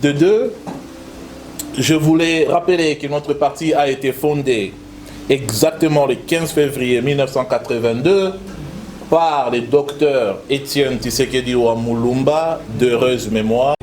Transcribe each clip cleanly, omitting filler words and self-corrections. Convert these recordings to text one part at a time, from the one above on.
De deux, je voulais rappeler que notre parti a été fondé exactement le 15 février 1982 par le docteur Étienne Tshisekedi Mulumba, d'heureuse mémoire.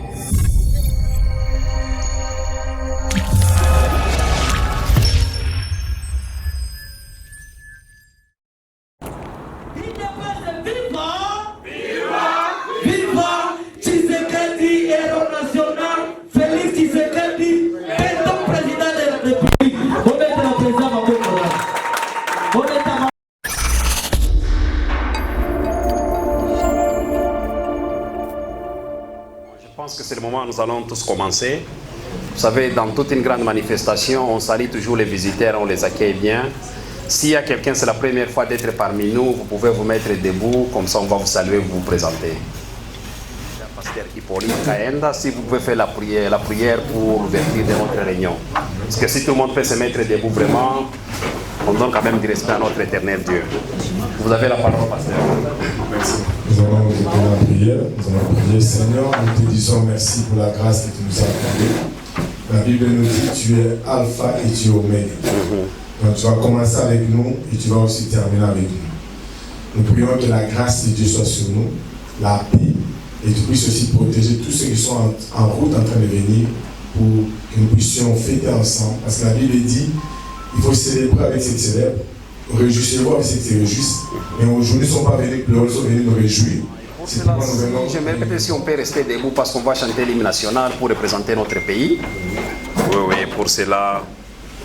Je pense que c'est le moment où nous allons tous commencer. Vous savez, dans toute une grande manifestation, on salue toujours les visiteurs, on les accueille bien. S'il y a quelqu'un, c'est la première fois d'être parmi nous, vous pouvez vous mettre debout, comme ça on va vous saluer, vous présenter. Pasteur Hippolyte Kaenda, si vous pouvez faire la prière pour l'ouverture de notre réunion. Parce que si tout le monde peut se mettre debout vraiment, on donne quand même du respect à notre éternel Dieu. Vous avez la parole, pasteur. Merci. Nous allons ouvrir la prière. Nous allons prier. Seigneur, nous te disons merci pour la grâce que tu nous as accordée. La Bible nous dit tu es Alpha et tu es Oméga. Donc tu vas commencer avec nous et tu vas aussi terminer avec nous. Nous prions que la grâce de Dieu soit sur nous, la paix, et tu puisses aussi protéger tous ceux qui sont en route en train de venir pour que nous puissions fêter ensemble. Parce que la Bible dit il faut célébrer avec ceux qui célèbrent, réjouissez-vous avec ceux qui se réjouissent. Mais aujourd'hui, ils ne sont pas venus pleurer, ils sont venus nous réjouir. C'est pourquoi nous venons. J'aimerais peut-être si on peut rester debout parce qu'on va chanter l'hymne national pour représenter notre pays. Oui, pour cela.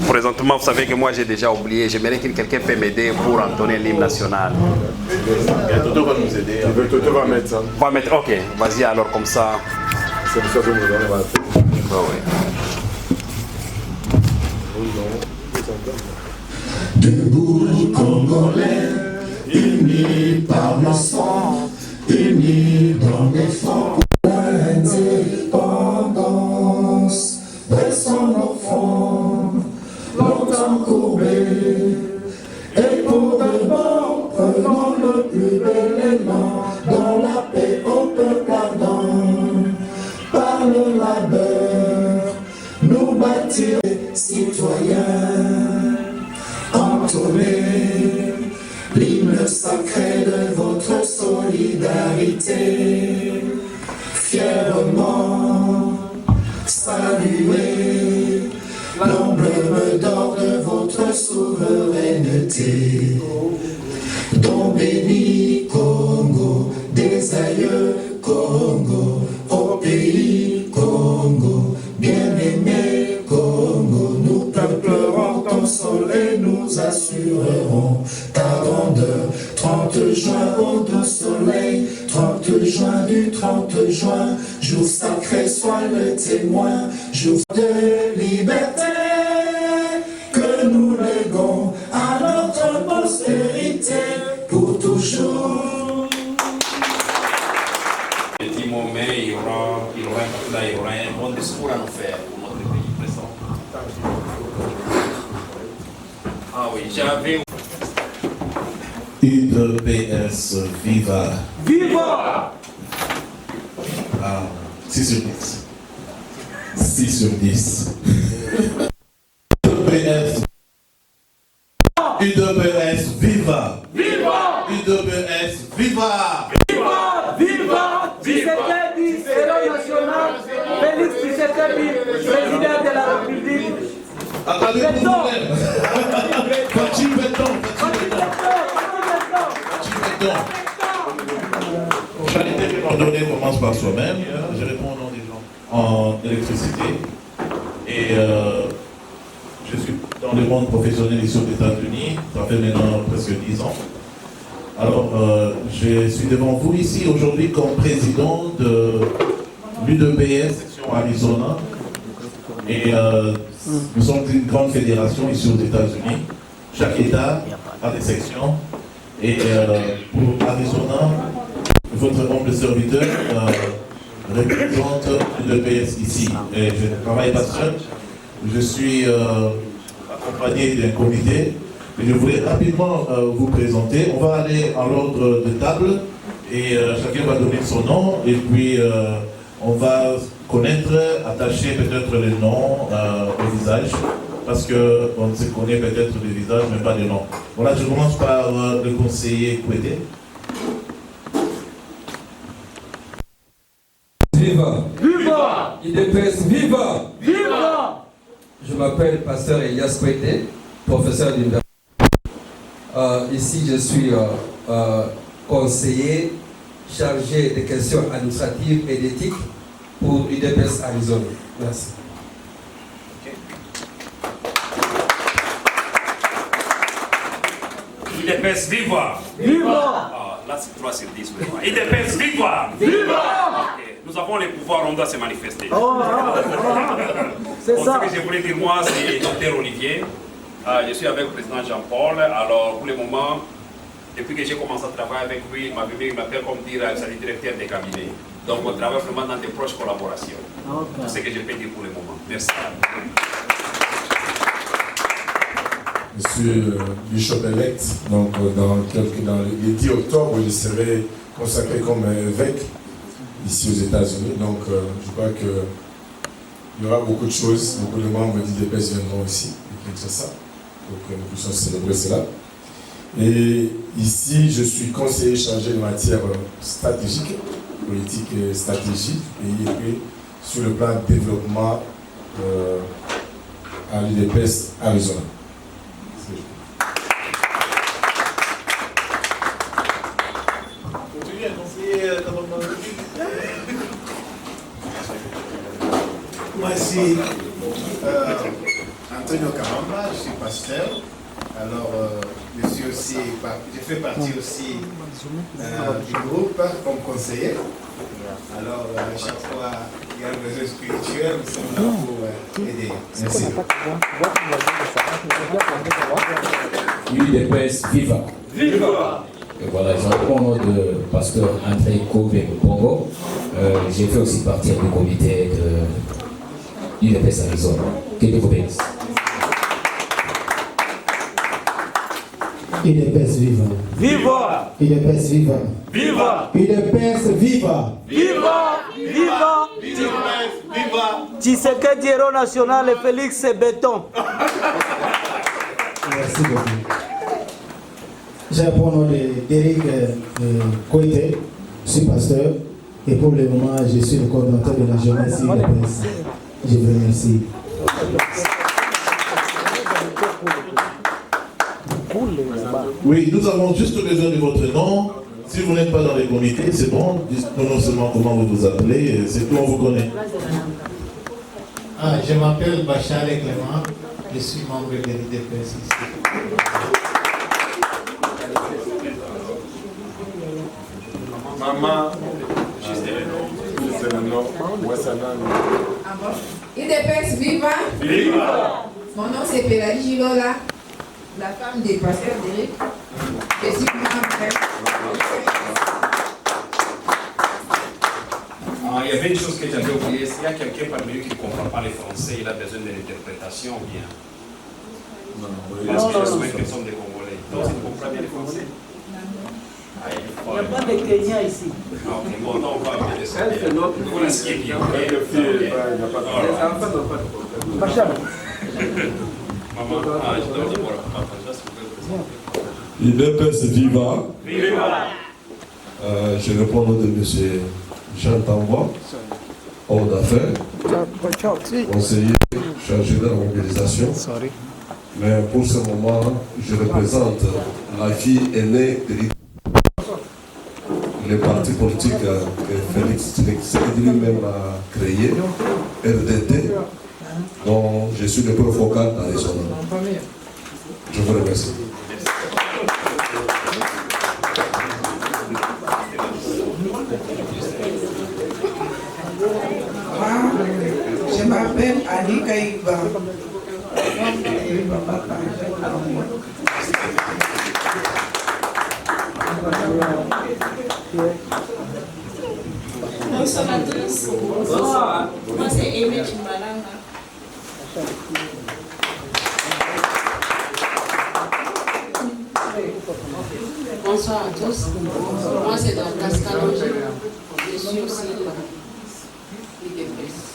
Présentement, vous savez que moi j'ai déjà oublié. J'aimerais que quelqu'un peut m'aider pour entonner l'hymne national. Toto va nous aider. Toto va mettre ça. Va mettre, ok, vas-y alors comme ça. C'est pour ça que nous allons Debout Congolais, unis par le sang, unis dans l'effort pour l'indépendance. Baissons nos fronts, longtemps courbés, et pour de bon, prenons le plus bel élan, dans la paix au peuple ardent. Par le labeur, nous bâtir citoyens. Entonnez l'hymne sacré de votre solidarité, fièrement saluez l'emblème d'or de votre souveraineté, dont béni Congo, des aïeux Congo, au pays Congo, bien-aimé Congo, nous peuplerons ton soleil, nous assurerons ta grandeur. 30 juin au doux soleil, 30 juin du 30 juin, jour sacré soit le témoin, jour de liberté que nous léguons à notre postérité pour toujours. Petit moment, il y aura un bon discours à nous faire pour notre pays présent. Ah oui, j'avais... UDPS, viva! Viva! 6 sur 10. 6 sur 10. UDPS. UDPS, viva! Viva! UDPS, viva! Viva! Viva! Tshisekedi, héros national, Félix Tshisekedi, président de la République. Attendez, Fachi Béton. Charité ordonnée commence par soi-même. Je réponds au nom des gens en électricité. Et je suis dans le monde professionnel ici aux États-Unis. Ça fait maintenant presque 10 ans. Alors, je suis devant vous ici aujourd'hui comme président de l'UDPS, section Arizona. Et nous sommes une grande fédération ici aux États-Unis. Chaque État a des sections. Et pour Arizona, votre humble serviteur représente l'UDPS ici. Et je ne travaille pas seul. Je suis accompagné d'un comité. Et je voulais rapidement vous présenter. On va aller en ordre de table et chacun va donner son nom. Et puis on va connaître, attacher peut-être les noms au visage, parce qu'on se connaît peut-être les visages, mais pas les noms. Voilà, je commence par le conseiller Kouété. Viva! Viva! IDPS, viva! Viva! Je m'appelle Pasteur Elias Kouété, professeur d'université. Ici, je suis conseiller chargé des questions administratives et d'éthique pour IDPS Arizona. Merci. IDPS, viva! Viva! Là, c'est 3 sur 10. IDPS, viva! Viva! Okay. Nous avons les pouvoirs, on doit se manifester. C'est ça. Ce que je voulais dire, moi, c'est Dr Olivier. Je suis avec le président Jean-Paul. Alors, pour le moment, depuis que j'ai commencé à travailler avec lui, il m'appelle comme dire c'est le directeur des cabinets. Donc, on travaille vraiment dans de proches collaborations. C'est ce que je peux dire pour le moment. Merci. Monsieur Bishop elect, donc dans le 10 octobre, je serai consacré comme évêque ici aux États-Unis. Donc, je crois qu'il y aura beaucoup de choses, beaucoup de membres d'IDPS viendront ici, et ça, pour que nous puissions célébrer cela. Et ici, je suis conseiller chargé de matière stratégique, politique et stratégique, et sur le plan de développement à l'IDPS Arizona. Moi, c'est Antonio Caramba, je suis pasteur. Alors, je fais partie aussi du groupe comme conseiller. Alors, à chaque fois, il y a un besoin spirituel, nous sommes là pour aider. Merci. UDPS, viva! Viva! Et voilà, je réponds au nom de pasteur André Kové Pongo. J'ai fait aussi partie du comité de UDPS Arizona. Que Dieu vous bénisse. IDPS viva! Viva! IDPS viva! Viva! IDPS viva! Viva! Viva! Viva! Tshisekedi héros national et Félix Béton. Merci beaucoup. Je réponds au nom d'Éric Kouété, je suis pasteur et pour le moment je suis le coordinateur de la jeunesse IDPS. Je vous remercie. Oui, nous avons juste besoin de votre nom. Si vous n'êtes pas dans les comités, c'est bon. Dites-nous non seulement comment vous vous appelez, c'est tout, on vous connaît. Je m'appelle Bachar Clément, je suis membre de l'IDPS ici. Maman, juste le nom. IDPS, viva! Viva! Mon nom c'est Pélagie Gilola, la femme des pasteurs d'Éric. Je suis membre. Il y avait une chose que j'avais oubliée. S'il y a quelqu'un parmi nous qui ne comprend pas le français, il a besoin de l'interprétation ou bien? Parce que je souhaite que nous sommes des Congolais. Donc, tu comprends bien le français? Il n'y a pas de Kenya ici. Ok, bon, non, on va bien descendre. Voilà ce qui est bien. Bachar. Maman, je dois dire voilà. IDPS viva! Viva! Je réponds au nom de M. Jean Tamba, homme d'affaires, conseiller chargé de la mobilisation. Mais pour ce moment, je représente la fille aînée de le parti politique que Félix Tshisekedi lui-même a créé, RDT, dont je suis le point focal dans les zones. Je vous remercie. Je m'appelle Ali Kaïba. Bonsoir à tous. Bonsoir. Moi c'est Aimé Chimbalanga. Bonsoir à tous. Moi c'est dans Cascalonge. Je suis aussi l'IDPS.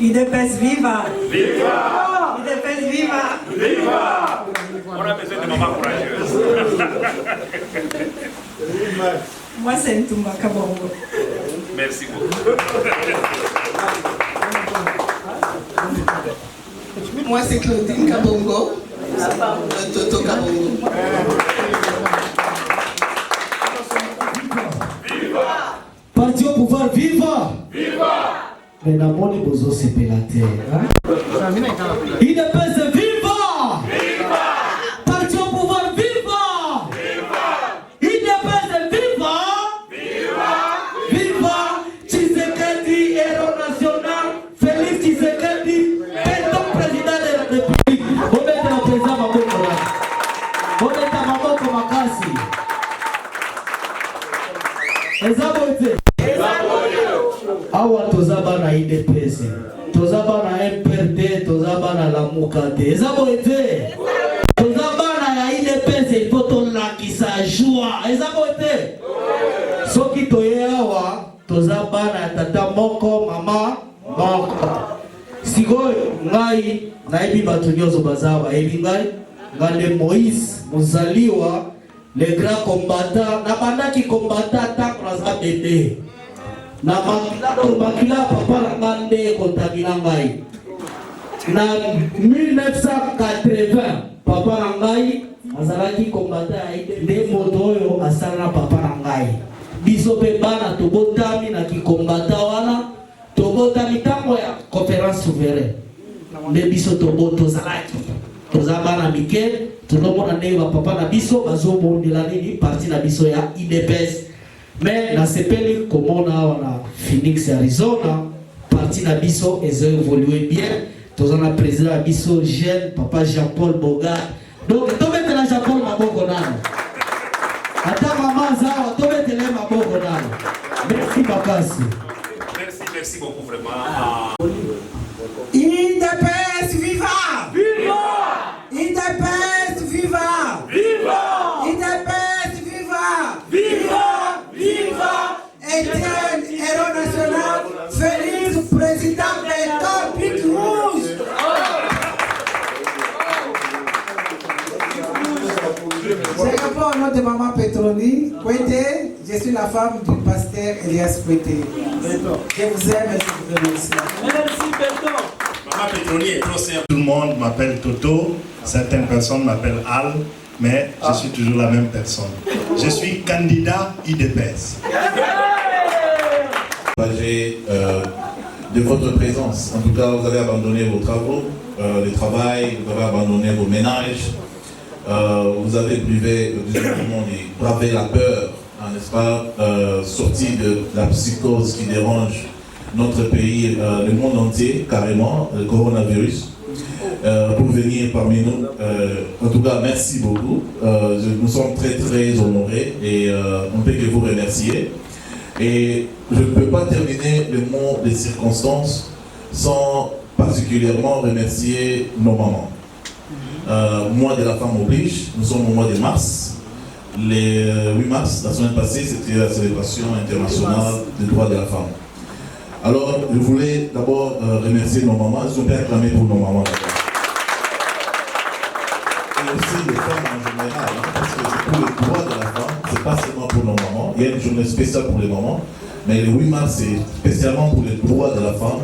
IDPS viva! Viva! IDPS viva! Viva! On a besoin de mamans courageuses. Moi, c'est Ntumba Kabongo. Merci beaucoup. Moi, c'est Claudine Kabongo, Toto Kabongo. Parti au pouvoir, viva! Viva! Mais la moni bozo c'est pélaté. IDPS viva! Viva! Parti au pouvoir, viva! Viva! IDPS viva! Viva! Viva! Tshisekedi, héros national, Félix Tshisekedi, président de la République. On met le président Maboko là. On met ta Maboko Makasi. Ezabote. Awa tozaba na IDPS, tozaba na MPRD, tozaba na Lamuka te. Ezabote. Tozaba na IDPS, il faut tolakisa joie. Ezabote. Soki toye awa, tozaba na tata moko, mama moko. Sikoyo ngai naibi bato nyonso bazawa ebi ngai Moïse mozaliwa le grand combattant na bandaki combattant tanko naza bebe na makila papa na ngande kontakina ngai na 1980 papa na ngai azalaki combattant nde moto oyo asala na papa na ngai biso pe bana tobotami na kikombattant wana tobotami tango ya conférence souveraine nde biso tozalaki toza bana mike tozomona ndenge bapapa na biso bazobondela nini parti na biso ya IDPS mais nasepeli komona awa na Phoenix Arizona parti na biso ezo évolué bien toza na président ya biso jeune papa Jean-Paul Bogart donc tobetela Jean-Paul maboko nano ata mama zawa tobetele maboko nano merci makasi. Merci beaucoup vraiment. IDPS viva! Viva! IDPS viva! Viva! IDPS viva! Viva! Viva! Etienne, héros national, Félix, président de Pique Rouge! Je réponds au nom de maman Petroni Kouete, je suis la femme du pasteur Elias Kouete. Je vous aime et je vous remercie. Merci Peto. Maman Petroni est trop simple. Tout le monde m'appelle Toto, certaines personnes m'appellent Al, mais je suis toujours la même personne. Je suis candidat IDPS. De votre présence. En tout cas, vous avez abandonné vos travaux, le travail, vous avez abandonné vos ménages. Vous avez bravé la peur, hein, n'est-ce pas, sorti de la psychose qui dérange notre pays, le monde entier, carrément, le coronavirus, pour venir parmi nous. En tout cas, merci beaucoup. Nous sommes très très honorés et on ne peut que vous remercier. Et je ne peux pas terminer le mot des circonstances sans particulièrement remercier nos mamans. Mois de la femme oblige, nous sommes au mois de mars. Le 8 mars, la semaine passée, c'était la célébration internationale des droits de la femme. Alors, je voulais d'abord remercier nos mamans. Je vais acclamer pour nos mamans. Et aussi les femmes en général, hein, parce que c'est pour les droits de la femme, c'est pas seulement pour nos mamans. Il y a une journée spéciale pour les mamans, mais le 8 mars, c'est spécialement pour les droits de la femme.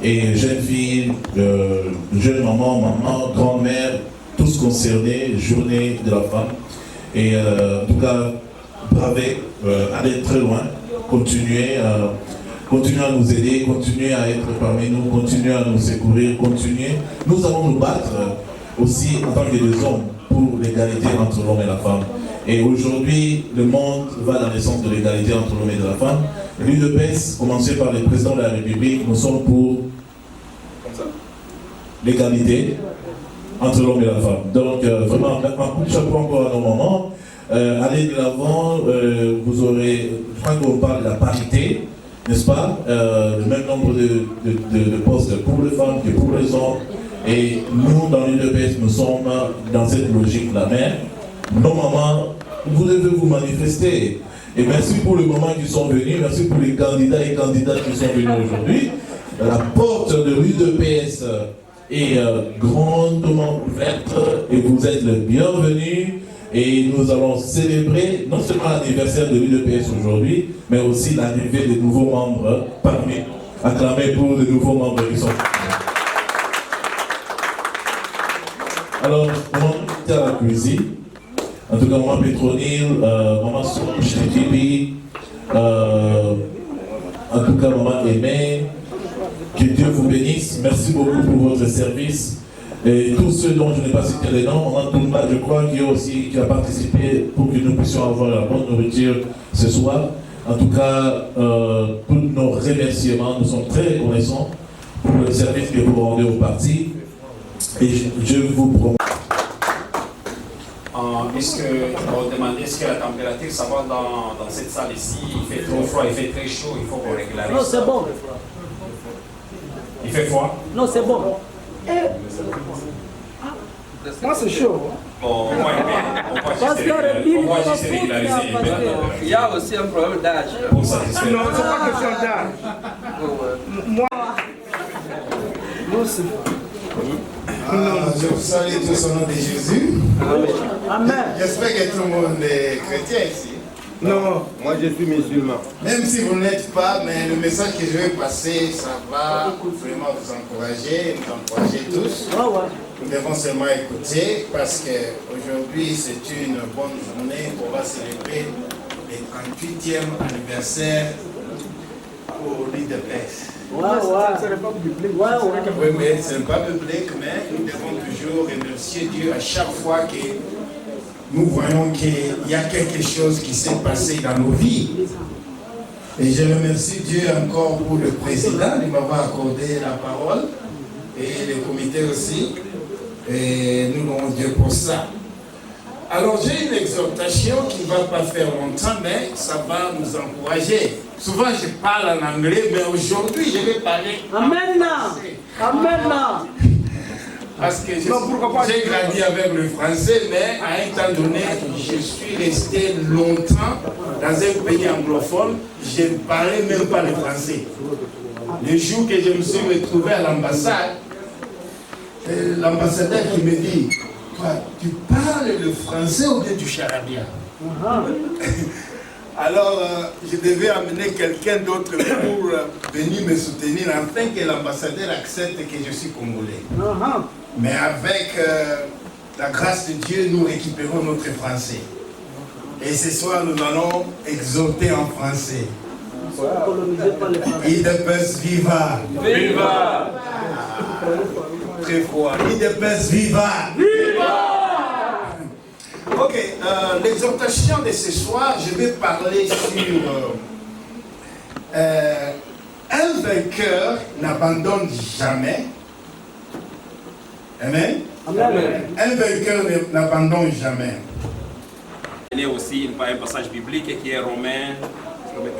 Et jeunes filles, jeunes mamans, maman, grand-mère, tous concernés, journée de la femme. Et en tout cas, braver, aller très loin, continuer à nous aider, continuer à être parmi nous, continuer à nous secourir, continuer. Nous allons nous battre aussi en tant que des hommes pour l'égalité entre l'homme et la femme. Et aujourd'hui, le monde va dans le sens de l'égalité entre l'homme et la femme. L'UDPS, commencé par le président de la République, nous sommes pour l'égalité entre l'homme et la femme. Donc vraiment, un coup de chapeau encore à nos mamans. Allez de l'avant, vous aurez, je crois qu'on parle de la parité, n'est-ce pas, le même nombre de postes pour les femmes que pour les hommes. Et nous, dans l'UDPS, nous sommes dans cette logique-là. Mais nos mamans, vous devez vous manifester. Et merci pour les mamans qui sont venus, merci pour les candidats et candidates qui sont venus aujourd'hui. La porte de l'UDPS est grandement ouverte et vous êtes le bienvenu. Et nous allons célébrer non seulement l'anniversaire de l'UDPS aujourd'hui, mais aussi l'arrivée des nouveaux membres parmi nous. Acclamez pour les nouveaux membres qui sont. Alors, on va à la cuisine. En tout cas, maman Pétronille, maman Songe Tibi, en tout cas, maman Aimée, que Dieu vous bénisse. Merci beaucoup pour votre service. Et tous ceux dont je n'ai pas cité les noms, on a tout le monde, je crois, qui a participé pour que nous puissions avoir la bonne nourriture ce soir. En tout cas, tous nos remerciements, nous sommes très reconnaissants pour le service que vous rendez au parti. Et je vous promets. Est-ce que la température, ça va dans cette salle ici? Il fait trop froid, il fait très chaud, il faut qu'on régularise. Non, c'est bon. Il fait froid? Non, c'est bon. Moi, c'est chaud. Bon, on va juste régulariser. Il y a aussi un problème d'âge. Pour satisfaire. Non, c'est pas question d'âge. Moi, je vous salue tous au nom de Jésus. Amen. J'espère que tout le monde est chrétien ici. Non, moi je suis musulman. Même si vous ne l'êtes pas, mais le message que je vais passer, ça va vraiment vous encourager, nous encourager tous. Nous devons seulement écouter parce qu'aujourd'hui c'est une bonne journée. On va célébrer le 38e anniversaire pour l'UDPS. Oui, mais ce n'est pas biblique, mais nous devons toujours remercier Dieu à chaque fois que nous voyons qu'il y a quelque chose qui s'est passé dans nos vies. Et je remercie Dieu encore pour le président de m'avoir accordé la parole et le comité aussi. Et nous louons Dieu pour ça. Alors j'ai une exhortation qui ne va pas faire longtemps, mais ça va nous encourager. Souvent je parle en anglais, mais aujourd'hui je vais parler en français. Amen. Parce que j'ai grandi avec le français, mais à un temps donné, je suis resté longtemps dans un pays anglophone, je ne parlais même pas le français. Le jour que je me suis retrouvé à l'ambassade, l'ambassadeur qui me dit, toi, tu parles le français ou bien du charabia? Alors, je devais amener quelqu'un d'autre pour venir me soutenir afin que l'ambassadeur accepte que je suis congolais. Mais avec la grâce de Dieu, nous récupérons notre français. Et ce soir, nous allons exhorter en français. UDPS viva! Viva! Très fort. UDPS viva! Viva! Ok, l'exhortation de ce soir, je vais parler sur un vainqueur n'abandonne jamais. Amen. Un vainqueur n'abandonne jamais. Il y a aussi un passage biblique qui est Romains.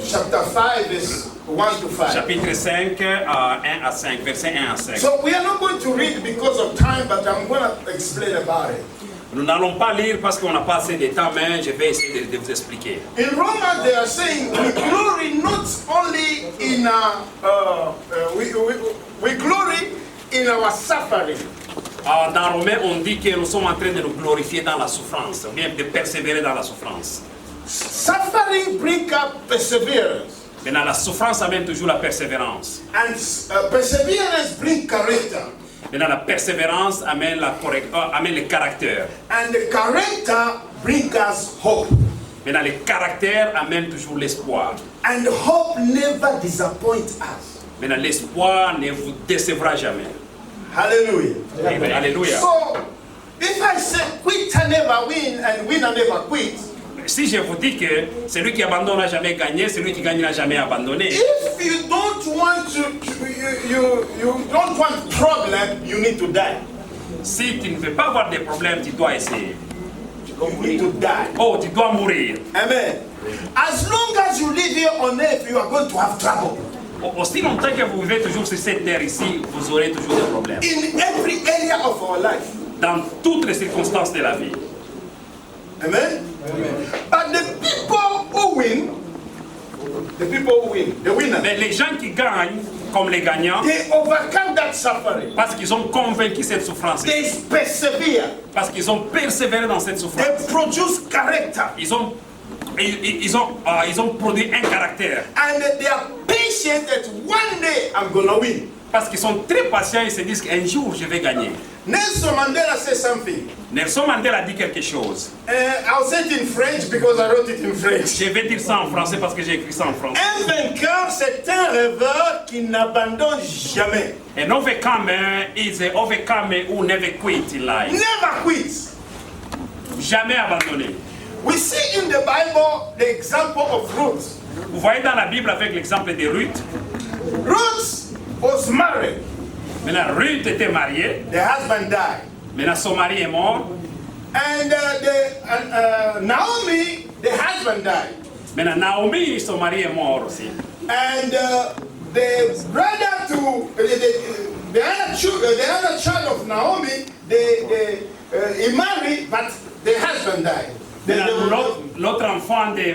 Chapter 5, verse 1 to 5. Chapitre 5, 1 à 5, verset 1 à 5. So we are not going to read because of time, but I'm going to explain about it. Nous n'allons pas lire parce qu'on n'a pas assez de temps, mais je vais essayer de vous expliquer. In Romans, they are saying we glory not only in we glory in our suffering. Dans Romains, on dit que nous sommes en train de nous glorifier dans la souffrance, ou bien de persévérer dans la souffrance. Suffering brings up perseverance. Maintenant, la souffrance amène toujours la persévérance. And perseverance brings character. Maintenant, la persévérance amène le caractère. And the character brings us hope. Maintenant, le caractère amène toujours l'espoir. And hope never disappoints us. Maintenant, l'espoir ne vous décevra jamais. Hallelujah. Amen. Alléluia. So, if I say quitter never win and winner never quit. Si je vous dis que celui qui abandonne n'a jamais gagné, celui qui gagne n'a jamais abandonné. If you don't want you don't want problem, you need to die. Si tu ne veux pas avoir des problèmes, tu dois essayer. You need to die. Oh, tu dois mourir. Amen. As long as you live here on earth, you are going to have trouble. Aussi longtemps que vous vivez toujours sur cette terre ici, vous aurez toujours des problèmes. In every area of our life. Dans toutes les circonstances de la vie. Amen. But the people who win, the winners. Mais les gens qui gagnent, comme les gagnants. They overcome that suffering. Parce qu'ils ont convaincu cette souffrance. They persevere. Parce qu'ils ont persévéré dans cette souffrance. They produce character. Ils ont produit un caractère. And they are patient that one day I'm gonna win. Parce qu'ils sont très patients, ils se disent qu'un jour je vais gagner. Nelson Mandela said something. Nelson Mandela dit quelque chose. I'll say it in French because I wrote it in French. Je vais dire ça en français parce que j'ai écrit ça en français. Un vainqueur, c'est un rêveur qui n'abandonne jamais. An overcomer is an overcomer who never quit in life. Never quit. Jamais abandonné. We see in the Bible the example of Ruth. Vous voyez dans la Bible avec l'exemple de Ruth. Ruth was married. Maintenant, Ruth était mariée. The husband died. Maintenant, son mari est mort. And Naomi, the husband died. Maintenant, Naomi, son mari est mort aussi. And the brother to the other child of Naomi, he married, but the husband died. L'autre enfant de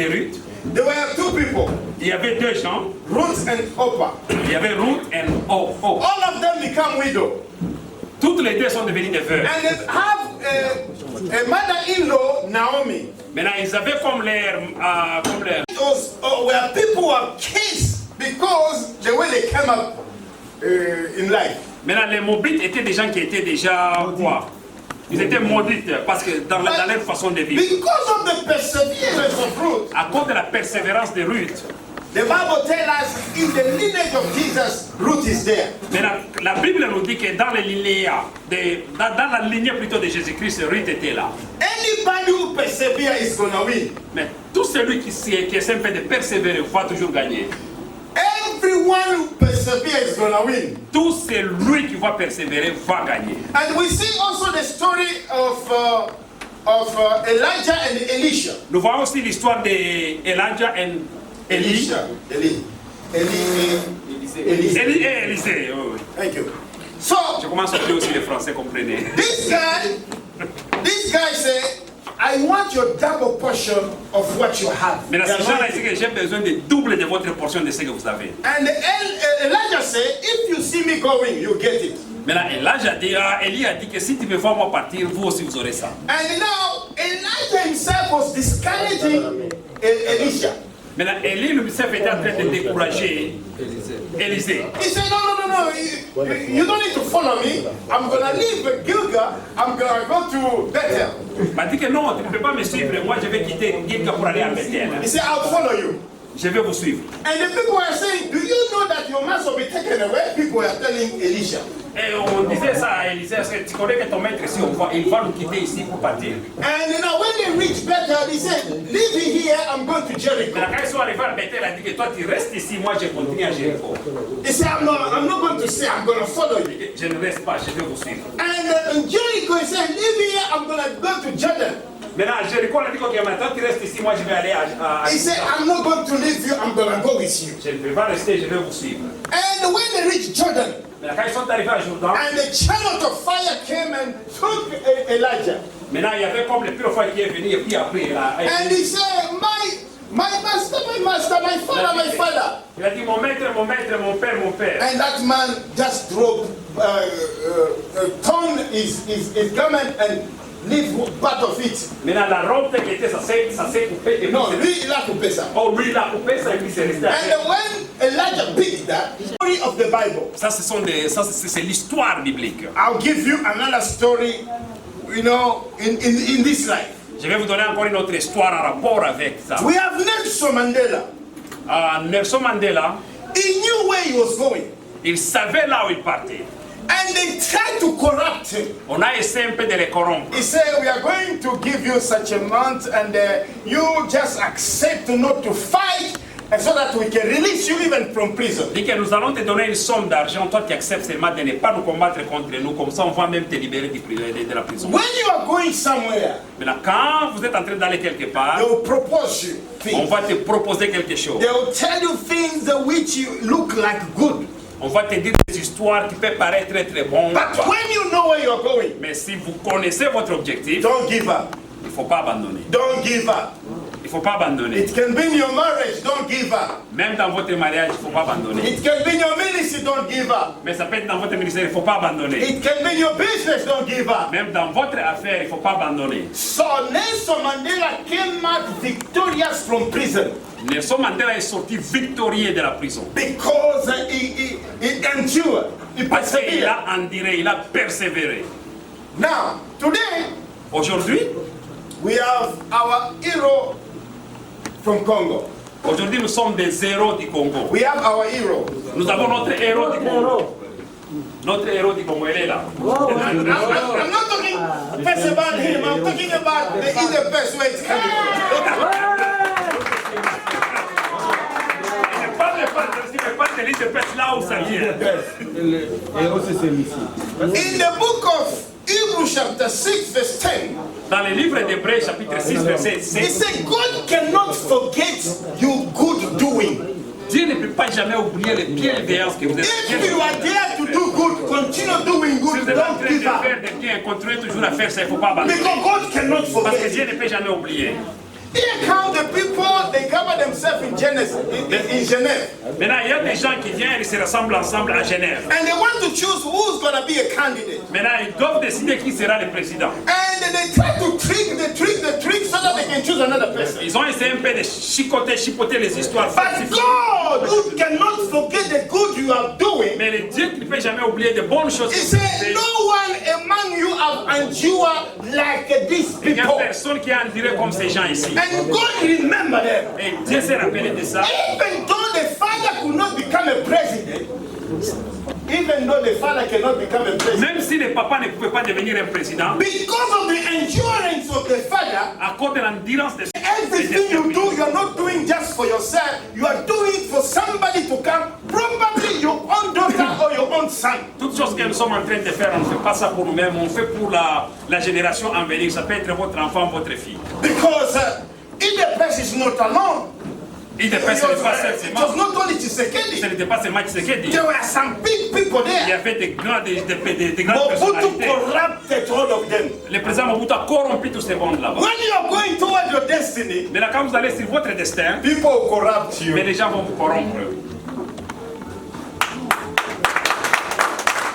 Ruth. There were two people. Il y avait deux gens. Ruth and Orpah. Il y avait Ruth et Orpah. All of them become widow. Toutes les deux sont devenues des veuves. And they have a mother-in-law, Naomi. Maintenant, ils avaient comme leur It was where people were kissed because the way they came up in life. Maintenant, les Moabites étaient des gens qui étaient déjà quoi? Ils étaient maudits parce que dans leur façon de vivre. Because of the perseverance of Ruth. À cause de la persévérance de Ruth. The Bible tells us in the lineage of Jesus, Ruth is there. Maintenant, la Bible nous dit que dans la lignée plutôt de Jésus-Christ, Ruth était là. Anybody who perseveres is gonna win. Mais tout celui qui est simple de persévérer va toujours gagner. Everyone who perseveres is gonna win. Tout celui qui va persévérer va gagner. And we see also the story of Elijah and Elisha. Nous voyons aussi l'histoire d'Elijah et Élisée. Élisée. Thank you. So, je commence à appeler aussi les Français, comprenez. This guy said, I want your double portion of what you have. Mais ces gens-là disent que j'ai besoin de double de votre portion de ce que vous avez. And Elijah said, if you see me going, you get it. Maintenant, Élie a dit que si tu me vois moi partir, vous aussi vous aurez ça. And now, Elijah himself was discouraging Elisha. Maintenant, Élie himself était en train de décourager Élisée. He said, no, you don't need to follow me. I'm going to leave Gilgal. I'm going to go to Bethel. Il m'a dit que non, tu ne peux pas me suivre. Moi, je vais quitter Gilgal pour aller à Bethel. He said, I'll follow you. Je vais vous suivre. And the people were saying, do you know that your master will be taken away? People were telling Elisha. Et on disait ça à Élisée, est-ce que tu connais que ton maître ici, il va nous quitter ici pour partir. And you know, when they reached Bethel, he said, leave me here, I'm going to Jericho. Quand ils sont arrivés à Bethel, il a dit que toi tu restes ici, moi je continue à Jéricho. He said, I'm not going to stay, I'm going to follow you. Je ne reste pas, je vais vous suivre. And in Jericho, he said, leave me here, I'm going to go to Jordan. Maintenant, à Jéricho, on a dit que maintenant tu restes ici, moi je vais aller à He said, I'm not going to leave you, I'm going to go with you. Je ne vais pas rester, je vais vous suivre. And when they reached Jordan, quand ils sont arrivés à Jourdain, and the chariot of fire came and took Elijah. Maintenant, il y avait comme le pur feu qui est venu et puis après là. And he said, my master, my father. Il a dit mon maître, mon père, mon père. And that man just dropped, torn his garment and leave part of it. Maintenant, la robe qui était, ça s'est coupé. Non, lui, il a coupé ça. Oh, lui, il a coupé ça et puis c'est resté. And when Elijah picked that, story of the Bible. Ça, c'est l'histoire biblique. I'll give you another story, you know, in this life. Je vais vous donner encore une autre histoire en rapport avec ça. We have Nelson Mandela. Nelson Mandela, he knew where he was going. Il savait là où il partait. And they tried to corrupt him. On a essayé un peu de les corrompre. He said, we are going to give you such a amount and you just accept not to fight and so that we can release you even from prison. Dit que nous allons te donner une somme d'argent, toi qui acceptes seulement de ne pas nous combattre contre nous, comme ça on va même te libérer de la prison. When you are going somewhere, maintenant quand vous êtes en train d'aller quelque part, they will propose you things. On va te proposer quelque chose. They will tell you things which you look like good. On va te dire des histoires qui peuvent paraître très très bonnes. But when you know where you are going, mais si vous connaissez votre objectif, don't give up. Il ne faut pas abandonner. Don't give up. Il ne faut pas abandonner. It can be in your marriage, don't give up. Même dans votre mariage, il ne faut pas abandonner. It can be in your ministry, don't give up. Mais ça peut être dans votre ministère, il ne faut pas abandonner. It can be in your business, don't give up. Même dans votre affaire, il ne faut pas abandonner. So Nelson Mandela came out victorious from prison. Nelson Mandela est sorti victorieux de la prison. Because he endured. Parce qu'il a enduré, il a persévéré. Now, today, aujourd'hui, we have our hero from Congo. Aujourd'hui, nous sommes des héros du Congo. We have our hero. Nous avons notre héros du Congo. Notre héros du Congo, il est là. I'm not talking first about him, I'm talking about the best way it's coming from. In the book of Hebrews chapter 6 verse 10, dans le livre d'Hébreux chapitre 6 verset 7, he said God cannot forget your good doing. Dieu ne peut pas jamais oublier les bienveillances que vous êtes. If you are there to do good, continue doing good. Si vous êtes en Don't train de give up. faire des biens, continuez toujours à faire ça, il ne faut pas abandonner. Because God cannot Parce que forget. Dieu ne peut jamais oublier. Here come the people, they gather themselves in Genève. Maintenant, il y a des gens qui viennent et se rassemblent ensemble à Genève. And they want to choose who's going to be a candidate. Maintenant, ils doivent décider qui sera le président. And they try to trick so that they can choose another person. Ils ont essayé un peu de chipoter les histoires. But God, who cannot forget the good you are doing, mais le Dieu qui ne peut jamais oublier de bonnes choses. He said, no one among you have endured like these people. Il n'y a personne qui a enduré comme ces gens ici. And God remember them. Et Dieu s'est rappelé de ça. Even though the father could not become a president, even though the father cannot become a president, même si le papa ne pouvait pas devenir un président, because of the endurance of the father, à cause de l'endurance de everything you do, you are not doing just for yourself. You are doing it for somebody to come, probably your own daughter or your own son. Toutes choses que nous sommes en train de faire, on ne fait pas ça pour nous-mêmes, on fait pour la génération en venir. Ça peut être votre enfant, votre fille. Because if the person is not alone, il ne pas it was not only Tshisekedi. Ce n'était pas seulement Tshisekedi. There were some big people there. Il y avait des grandes Mobutu corrupted all of them. Le président Mobutu a corrompu tous ces mondes là-bas. When you are going towards your destiny, mais là, quand vous allez sur votre destin, people corrupt you. Mais les gens vont vous corrompre.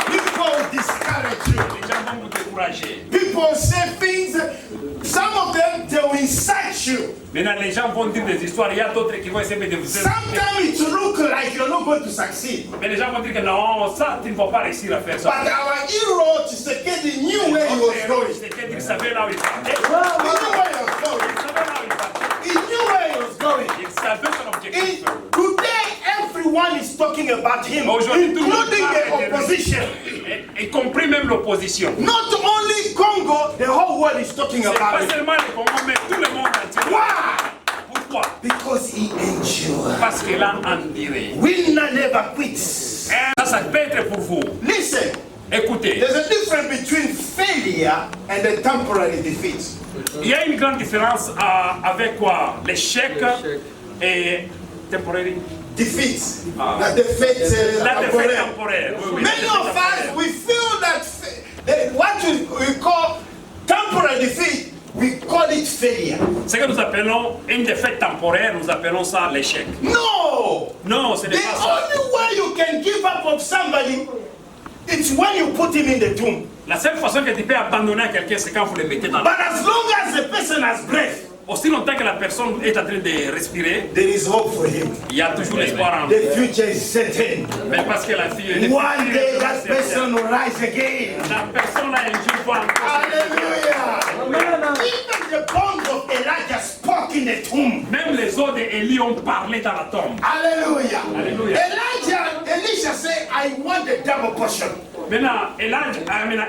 People discourage you. Les gens vont vous décourager. People say things. Some of them, they will incite you. Maintenant, les gens vont dire des histoires. Il y a d'autres qui vont essayer de vous. Sometimes it look like you're not going to succeed. Mais les gens vont dire que non, ça, tu ne vas pas réussir à faire ça. But our hero, Tshisekedi, knew where he was going. Tshisekedi savait là où il partait. He knew where he was going. Il savait son objectif. Today, everyone is talking about him, including the opposition. Y compris même l'opposition. Not only Congo, the whole world is talking about pas it. seulement le Congo, mais tout le monde entier. Why? Pourquoi? Because he endured. Parce qu'il a enduré. Winner never quits. Ça peut être pour vous. Listen. Écoutez. There's a difference between failure and a temporary defeat. Il y a une grande différence avec quoi? L'échec et temporary defeat. La défaite temporaire. Oui. Many of us, we feel that what we call temporary defeat, we call it failure. Ce que nous appelons une défaite temporaire, nous appelons ça l'échec. No! Non, ce n'est pas ça. The only way you can give up on somebody, it's when you put him in the tomb. La seule façon que tu peux abandonner à quelqu'un, c'est quand vous le mettez dans la tombe. But as long as the person has breath, aussi longtemps que la personne est en train de respirer, there is hope for him. Il y a toujours l'espoir en lui. The future is certain. Mais parce que la fille est one day that person will rise again. La personne a un jour va encore. Hallelujah. Even the bones of Elijah spoke in the tomb. Même les os d'Élie ont parlé dans la tombe. Hallelujah. Alléluia. Elisha said, I want the double portion. Maintenant,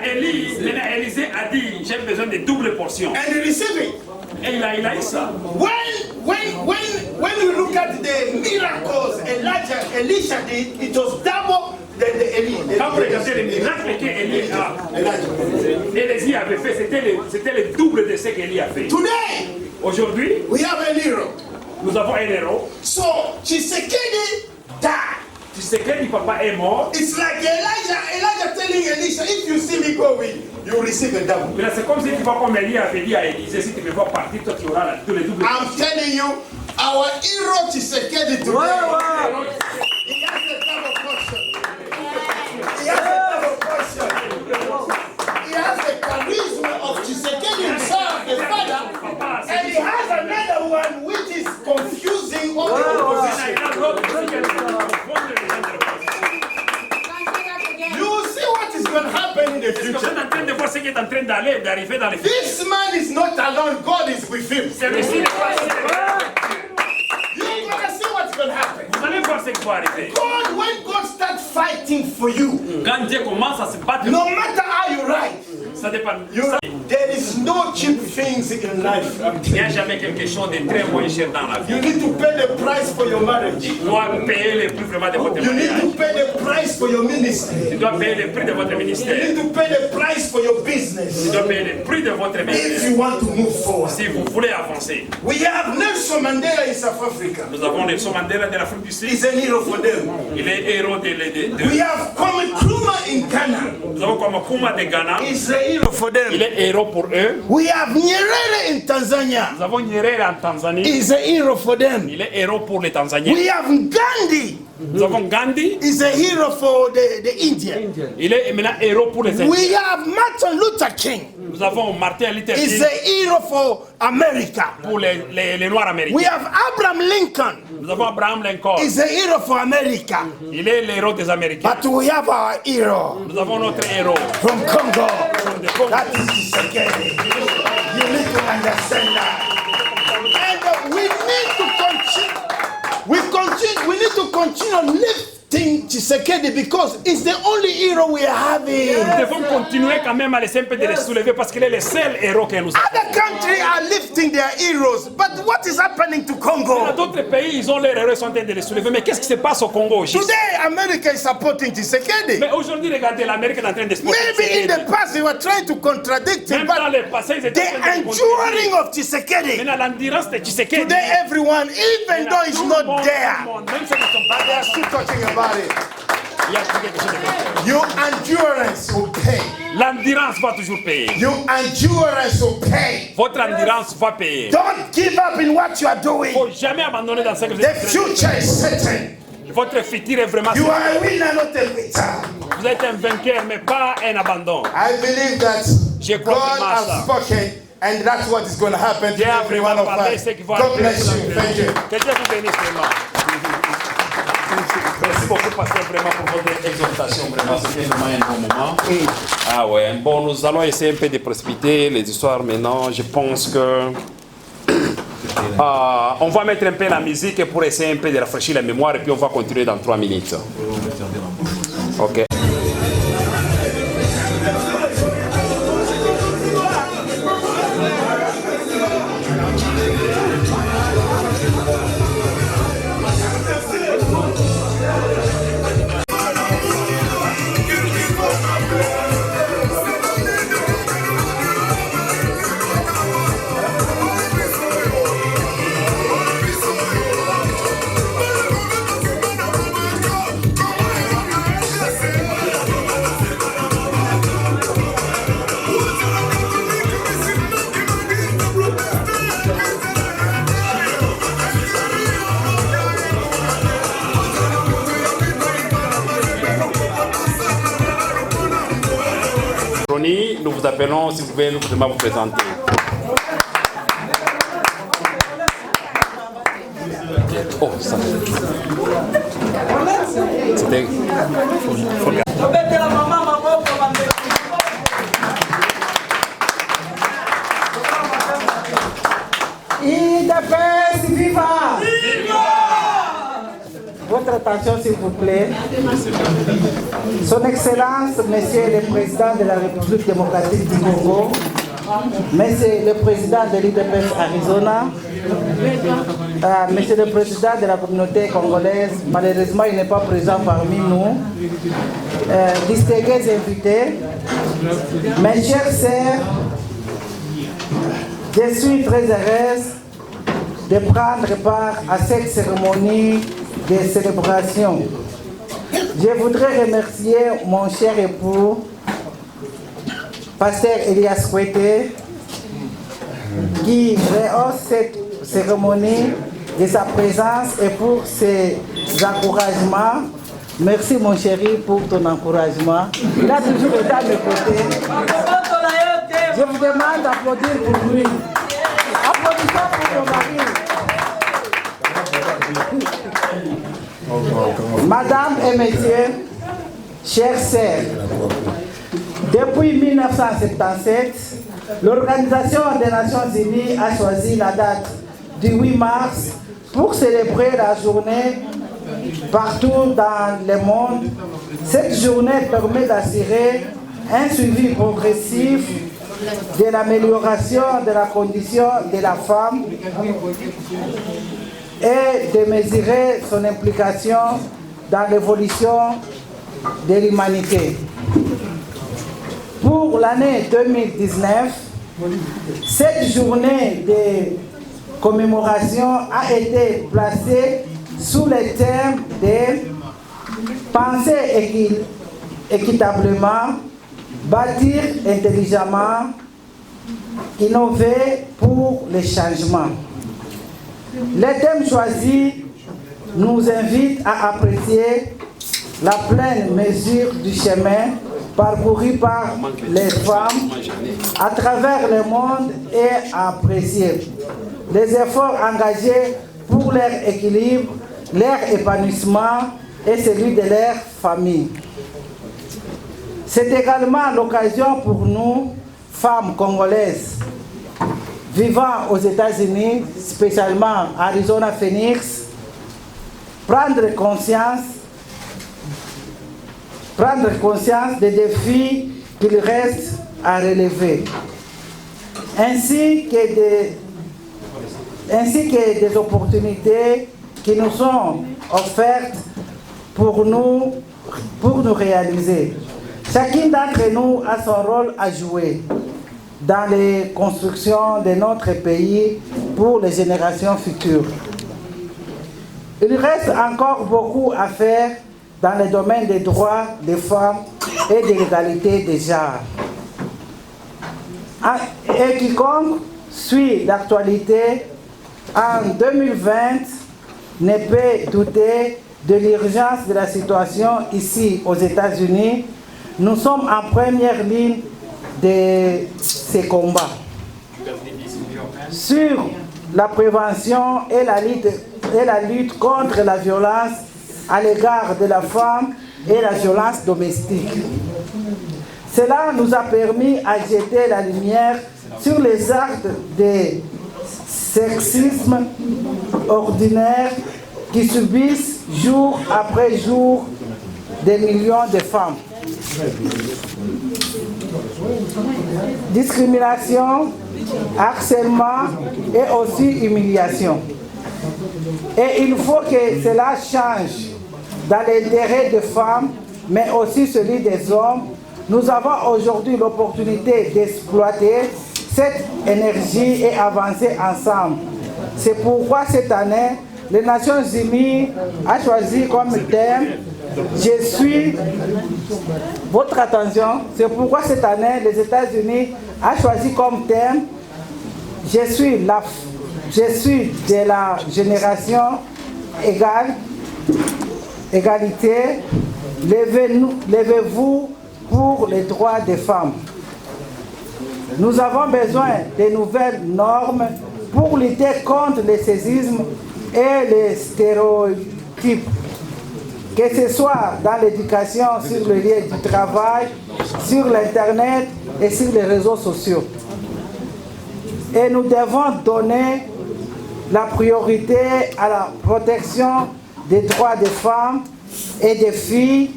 Élisée a dit, j'ai besoin de double portion. And he received it. Et il a eu ça. When we look at the miracles Elisha did, it was double the Eli. Quand vous regardez les miracles qu'Élie avait fait, c'était le double de ce qu'Élie a fait. Today, aujourd'hui, we have a hero. Nous avons un héros. So Tshisekedi died. Tshisekedi papa est mort. It's like Elijah telling Elisha, if you see me going, you will receive a double. Mais c'est comme si tu vas comme Élie avait dit à Élisée, si tu me vois partir, toi tu auras tous les doubles. I'm telling you, our hero Tshisekedi today. He has a double portion. He has a double portion. He has the charisma of Tshisekedi himself, the father, and he has another one which is confusing all the opposition. You see what is going to happen in the future. This man is not alone, God is with him. You're going to see what's going to happen. God, when God starts fighting for you, no matter how you write, there is no cheap things in life. Il n'y a jamais quelque chose de très moins cher dans la vie. You need to pay the price for your marriage. Tu dois payer le prix vraiment de votre You mariage. need to pay the price for your ministry. Tu dois payer le prix de votre ministère. You need to pay the price for your business. Tu dois payer le prix de votre If ministère. you want to move forward. Si vous voulez avancer. We have Nelson Mandela in South Africa. Nous avons Nelson Mandela de l'Afrique du Sud. He's an hero for them. Il est héros de We have Kwame Nkrumah in Ghana. Nous avons Kwame Nkrumah de Ghana. He's a hero for them. Il est héros pour eux. We have Nyerere in Tanzania. Nous avons Nyerere en Tanzanie. He's a hero for them. Il est héros pour les Tanzaniens. We have Gandhi. Nous avons Gandhi. He's a hero for the Indian. Il est maintenant héros pour les Indiens. We have Martin Luther King. Nous avons Martin Luther King. He's a hero for America. Pour les Noirs américains. We have Abraham Lincoln. Nous avons Abraham Lincoln. He's a hero for America. Il est l'héros des Américains. But we have our hero. Nous avons notre héros. From Congo. That is Tshisekedi. You need to understand that. And we need to continue. We need to continue lifting Tshisekedi because it's the only hero we are having. Nous devons continuer quand même à laisser un peu de les soulever parce qu'il est le seul héros que nous avons. Other countries are lifting their heroes, but what is happening to Congo? D'autres pays, ils ont leurs héros, ils sont en train de les soulever. Mais qu'est-ce qui se passe au Congo? Today, America is supporting Tshisekedi. Mais aujourd'hui, regardez, l'Amérique est en train de supporter Maybe in the past they were trying to contradict him, but the enduring of Tshisekedi. L'endurance de Tshisekedi. Today, everyone, even though he's not there, but they are still talking about it. Your endurance will pay. L'endurance va toujours payer. Your endurance will pay. Votre endurance va payer. Don't give up in what you are doing. Faut jamais abandonner dans ce que vous êtes. The future is certain. Votre futur est vraiment. You are a winner, not a victor. Vous êtes un vainqueur, mais pas un abandon. I believe that God has spoken. And that's what is going to happen to every one of us. God bless you. Thank you. Que Dieu vous bénisse vraiment. Merci beaucoup, pasteur, vraiment pour votre exhortation. Vraiment, c'était vraiment un bon moment. Ah ouais. Bon, nous allons essayer un peu de précipiter les histoires maintenant. Je pense que on va mettre un peu la musique pour essayer un peu de rafraîchir la mémoire et puis on va continuer dans 3 minutes. Ok. Nous vous appelons, si vous pouvez nous vous présenter. Oh, ça. C'était. IDPS, viva! Votre attention, s'il vous plaît. Son Excellence, Monsieur le Président de la République démocratique du Congo, Monsieur le Président de l'IDPS Arizona, Monsieur le Président de la communauté congolaise, malheureusement il n'est pas présent parmi nous, distingués invités, mes chers sœurs, je suis très heureuse de prendre part à cette cérémonie de célébration. Je voudrais remercier mon cher époux, Pasteur Elias Kwete, qui rehausse cette cérémonie de sa présence et pour ses encouragements. Merci mon chéri pour ton encouragement. Il a toujours été à mes côtés. Je vous demande d'applaudir pour lui. Applaudissons pour mon mari. Madame et messieurs, chers sœurs, depuis 1977, l'Organisation des Nations Unies a choisi la date du 8 mars pour célébrer la journée partout dans le monde. Cette journée permet d'assurer un suivi progressif de l'amélioration de la condition de la femme et de mesurer son implication dans l'évolution de l'humanité. Pour l'année 2019, cette journée de commémoration a été placée sous le thème de penser équitablement, bâtir intelligemment, innover pour le changement. Le thème choisi nous invite à apprécier la pleine mesure du chemin parcouru par les femmes à travers le monde et à apprécier les efforts engagés pour leur équilibre, leur épanouissement et celui de leur famille. C'est également l'occasion pour nous, femmes congolaises, vivant aux États-Unis, spécialement à Arizona Phoenix, prendre conscience des défis qu'il reste à relever, ainsi que des opportunités qui nous sont offertes pour nous réaliser. Chacune d'entre nous a son rôle à jouer dans les constructions de notre pays pour les générations futures. Il reste encore beaucoup à faire dans le domaine des droits des femmes et de l'égalité des genres. Et quiconque suit l'actualité en 2020 ne peut douter de l'urgence de la situation ici aux États-Unis. Nous sommes en première ligne de ces combats sur la prévention et la lutte contre la violence à l'égard de la femme et la violence domestique. Cela nous a permis à jeter la lumière sur les actes de sexisme ordinaire qui subissent jour après jour des millions de femmes. Discrimination, harcèlement et aussi humiliation. Et il faut que cela change dans l'intérêt des femmes, mais aussi celui des hommes. Nous avons aujourd'hui l'opportunité d'exploiter cette énergie et avancer ensemble. C'est pourquoi cette année, les Nations Unies ont choisi comme thème « Je suis ». Votre attention, c'est pourquoi cette année, les États-Unis ont choisi comme thème « Je suis de la génération égale, égalité, levez-vous pour les droits des femmes ». Nous avons besoin de nouvelles normes pour lutter contre le sexisme et les stéréotypes, que ce soit dans l'éducation, sur le lieu du travail, sur l'Internet et sur les réseaux sociaux. Et nous devons donner la priorité à la protection des droits des femmes et des filles,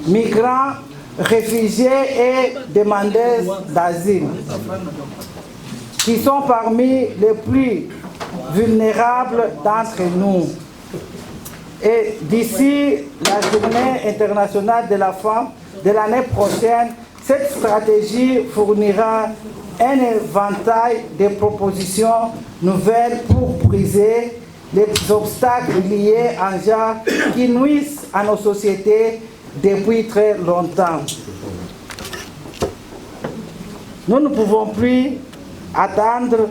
migrants, réfugiés et demandeurs d'asile, qui sont parmi les plus vulnérables d'entre nous. Et d'ici la Journée internationale de la femme de l'année prochaine, cette stratégie fournira un éventail de propositions nouvelles pour briser les obstacles liés en genre qui nuisent à nos sociétés depuis très longtemps. Nous ne pouvons plus attendre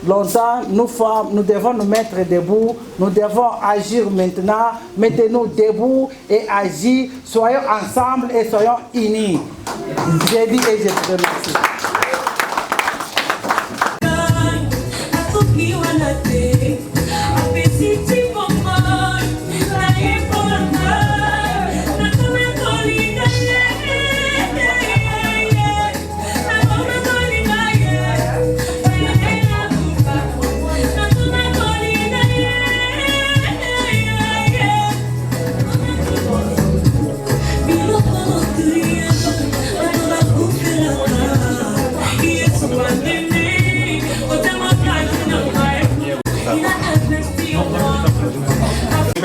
longtemps. Nous femmes, nous devons nous mettre debout. Nous devons agir maintenant. Mettez-nous debout et agir. Soyons ensemble et soyons unis. J'ai dit et je te remercie.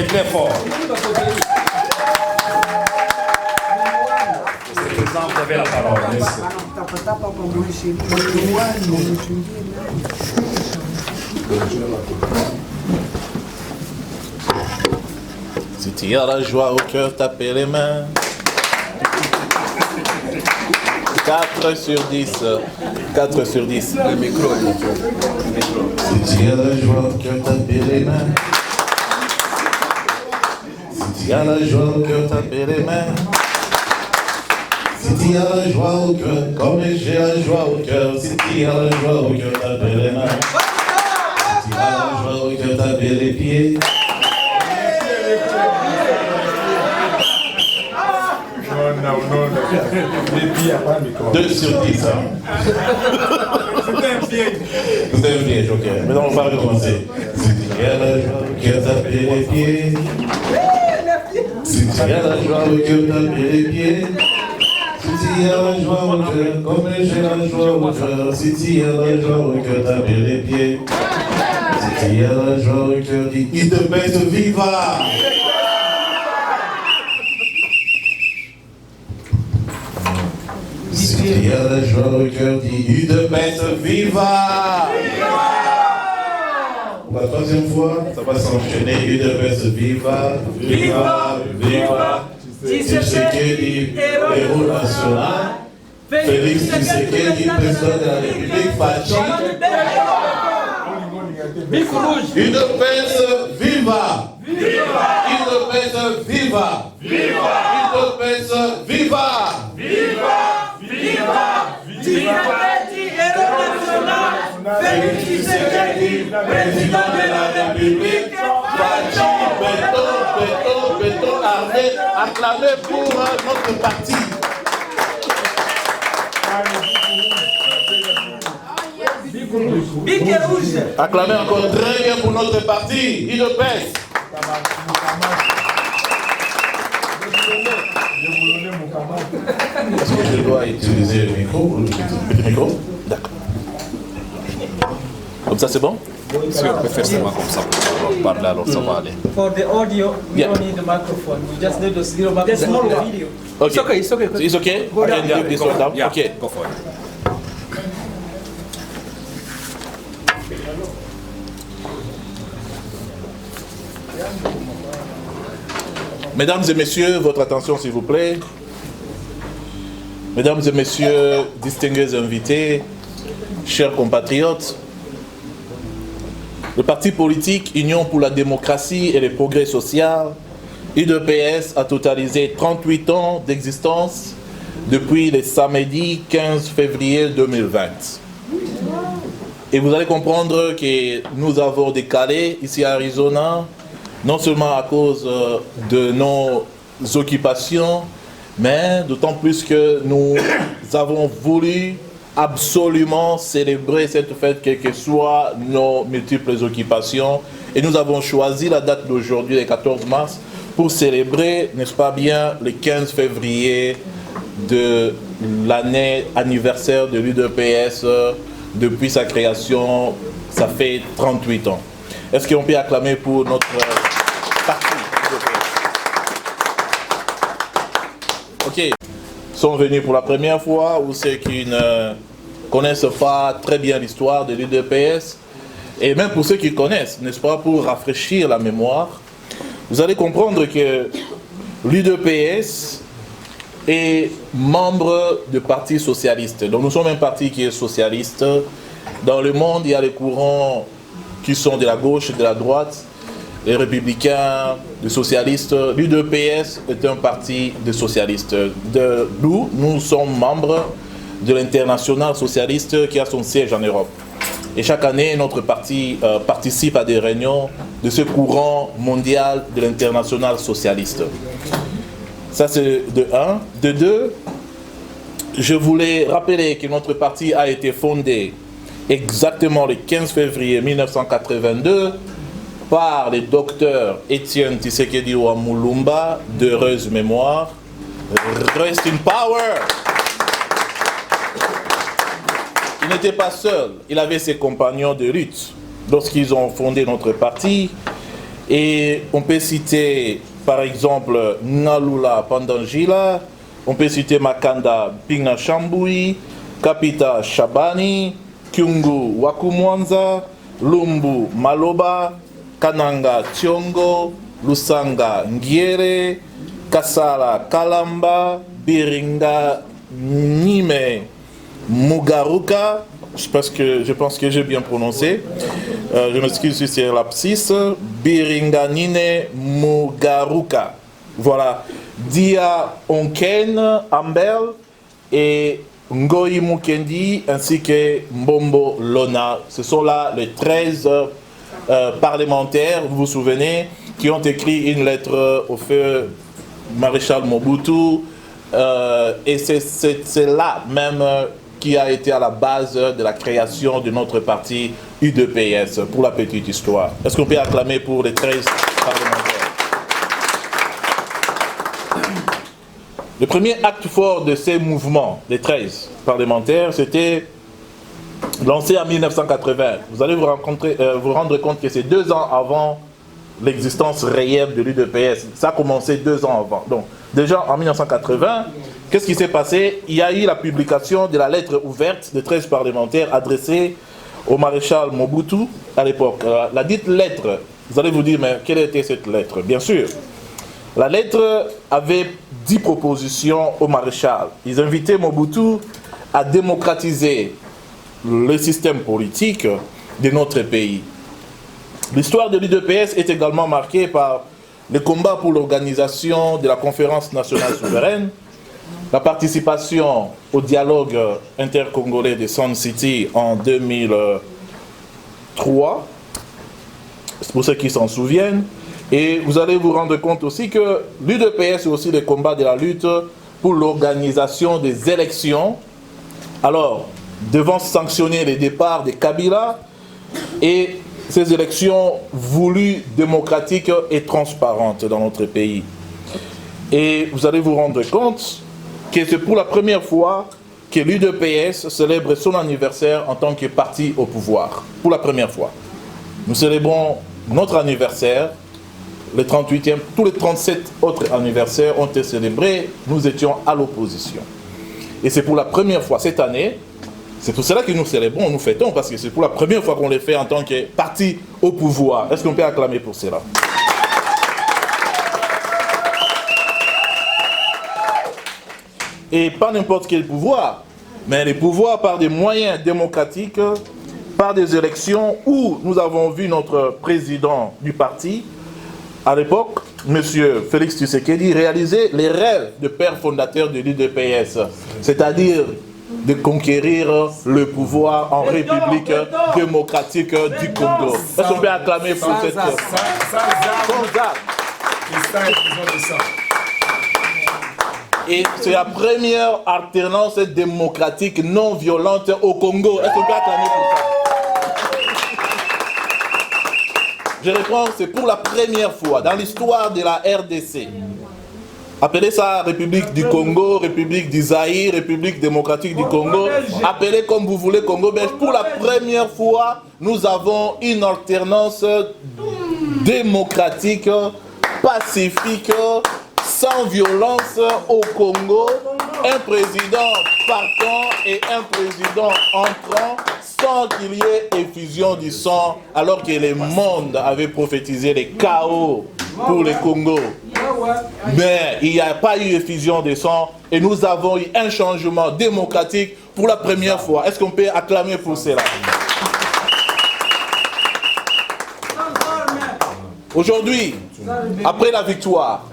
Très fort. Vous avez la parole. Si tu as la joie au cœur, tapez les mains. 4 sur 10. 4 sur 10. Le micro. Si tu as la joie au cœur, tapez les mains. Si tu as la joie au cœur, tapez les mains. Si tu as la joie au cœur, comme j'ai la joie au cœur. Si tu as la joie au cœur, tapez les mains. Si tu as la joie au cœur, tapez les pieds. Les pieds, pas le micro. 2 sur 10. C'était un piège. C'était un piège, ok. Maintenant, on va recommencer. Si tu as la joie au cœur, tapez les pieds. Si tu as la joie au cœur, tapez les pieds. Si tu as la joie au cœur, comme j'ai la joie au cœur. Si tu as la joie au cœur, tapez les pieds. Si tu as la joie au cœur, dis il te baisse viva. Si tu as la joie au cœur, dis il te baisse viva. Pour la troisième fois, ça va s'enchaîner. Il te baisse viva, viva, viva. Tshisekedi, héros national. Félix Tshisekedi, président de la République, Fachi. Il te baisse viva. Il te baisse viva. Il te baisse viva. Tshisekedi, héros national. Félix Tshisekedi, président de la République. Fachi, béton, armé, acclamé pour notre parti. Acclamé encore très bien pour notre parti. Il le baisse. Est-ce que je dois utiliser le micro, le petit micro? D'accord. Comme ça, c'est bon? Si on peut faire seulement comme ça pour parler, alors ça va aller. For the audio, you don't need the microphone. You just need the small video. Okay. It's okay. It's okay? Go I down. can leave this one down? Yeah, Okay. go for it. Mesdames et messieurs, votre attention s'il vous plaît. Mesdames et messieurs, distingués invités, chers compatriotes, le parti politique Union pour la démocratie et le progrès social, UDPS, a totalisé 38 ans d'existence depuis le samedi 15 février 2020. Et vous allez comprendre que nous avons décalé ici à Arizona, non seulement à cause de nos occupations, mais d'autant plus que nous avons voulu absolument célébrer cette fête, quelles que soient nos multiples occupations. Et nous avons choisi la date d'aujourd'hui, le 14 mars, pour célébrer, n'est-ce pas bien, le 15 février de l'année anniversaire de l'UDPS. Depuis sa création, ça fait 38 ans. Est-ce qu'on peut acclamer pour notre parti UDPS? Ok. Sont venus pour la première fois ou ceux qui ne connaissent pas très bien l'histoire de l'UDPS. Et même pour ceux qui connaissent, n'est-ce pas, pour rafraîchir la mémoire, vous allez comprendre que l'UDPS est membre du Parti socialiste. Donc nous sommes un parti qui est socialiste. Dans le monde, il y a les courants qui sont de la gauche et de la droite, les républicains, les socialistes. L'UDPS est un parti de socialistes. D'où nous sommes membres de l'Internationale socialiste qui a son siège en Europe. Et chaque année, notre parti participe à des réunions de ce courant mondial de l'Internationale socialiste. Ça, c'est de un. De deux, je voulais rappeler que notre parti a été fondé exactement le 15 février 1982 par le docteur Étienne Tshisekedi Mulumba, d'heureuse mémoire. Rest in power! Il n'était pas seul, il avait ses compagnons de lutte lorsqu'ils ont fondé notre parti. Et on peut citer par exemple Nalula Pandangila, on peut citer Makanda Pinga Chambui, Kapita Shabani, Kyungu Wakumwanza, Lumbu Maloba, Kananga Tiongo, Lusanga Ngiere, Kasala Kalamba, Biringa Nime Mugaruka, je pense que j'ai bien prononcé, je m'excuse si c'est lapsus, Biringanine Mugaruka. Voilà, Dia Onken Ambel et Ngoyi Mukendi ainsi que Mbombo Lona. Ce sont là les 13 parlementaires, vous vous souvenez, qui ont écrit une lettre au feu maréchal Mobutu, et c'est là même qui a été à la base de la création de notre parti UDPS, pour la petite histoire. Est-ce qu'on peut acclamer pour les 13 parlementaires? Le premier acte fort de ces mouvements, les 13 parlementaires, c'était lancé en 1980. Vous allez vous rendre compte que c'est 2 ans avant l'existence réelle de l'UDPS. Ça a commencé 2 ans avant. Donc, déjà en 1980, qu'est-ce qui s'est passé? Il y a eu la publication de la lettre ouverte de 13 parlementaires adressée au maréchal Mobutu à l'époque. La dite lettre, vous allez vous dire, mais quelle était cette lettre? Bien sûr, la lettre avait 10 propositions au maréchal. Ils invitaient Mobutu à démocratiser le système politique de notre pays. L'histoire de l'UDPS est également marquée par le combat pour l'organisation de la conférence nationale souveraine, la participation au dialogue intercongolais de Sun City en 2003, c'est pour ceux qui s'en souviennent. Et vous allez vous rendre compte aussi que l'UDPS est aussi le combat de la lutte pour l'organisation des élections. Alors, devant sanctionner les départs de Kabila et ces élections voulues démocratiques et transparentes dans notre pays. Et vous allez vous rendre compte que c'est pour la première fois que l'UDPS célèbre son anniversaire en tant que parti au pouvoir. Pour la première fois. Nous célébrons notre anniversaire, le 38e, tous les 37 autres anniversaires ont été célébrés, nous étions à l'opposition. Et c'est pour la première fois cette année, c'est pour cela que nous célébrons, nous fêtons, parce que c'est pour la première fois qu'on les fait en tant que parti au pouvoir. Est-ce qu'on peut acclamer pour cela? Et pas n'importe quel pouvoir, mais les pouvoirs par des moyens démocratiques, par des élections où nous avons vu notre président du parti, à l'époque, M. Félix Tshisekedi, réaliser les rêves de père fondateur de l'UDPS, c'est-à-dire de conquérir le pouvoir en République démocratique du Congo. Est-ce qu'on peut acclamer pour cette... Et c'est la première alternance démocratique non violente au Congo. Est-ce qu'on peut acclamer pour ça? Je réponds, c'est pour la première fois dans l'histoire de la RDC. Appelez ça République du Congo, République du Zaïre, République démocratique du Congo. Appelez comme vous voulez Congo belge. Pour la première fois, nous avons une alternance démocratique, pacifique, sans violence au Congo. Un président partant et un président entrant sans qu'il y ait effusion du sang, alors que le monde avait prophétisé les chaos pour le Congo. Mais il n'y a pas eu effusion de sang et nous avons eu un changement démocratique pour la première fois. Est-ce qu'on peut acclamer pour cela? Aujourd'hui, après la victoire,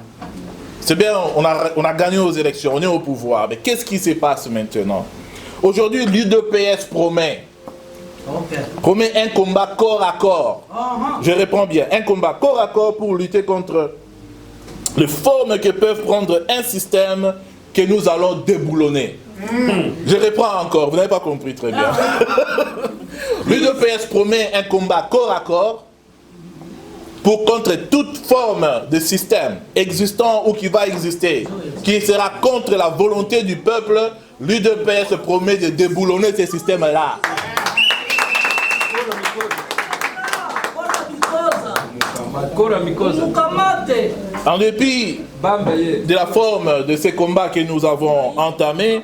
c'est bien, on a gagné aux élections, on est au pouvoir. Mais qu'est-ce qui se passe maintenant? Aujourd'hui, l'UDPS promet un combat corps à corps. Je réponds bien, un combat corps à corps pour lutter contre les formes que peuvent prendre un système que nous allons déboulonner. Je reprends encore, vous n'avez pas compris très bien. L'UDPS promet un combat corps à corps pour contre toute forme de système existant ou qui va exister, qui sera contre la volonté du peuple. L'UDPS promet de déboulonner ces systèmes-là. En dépit de la forme de ces combats que nous avons entamés,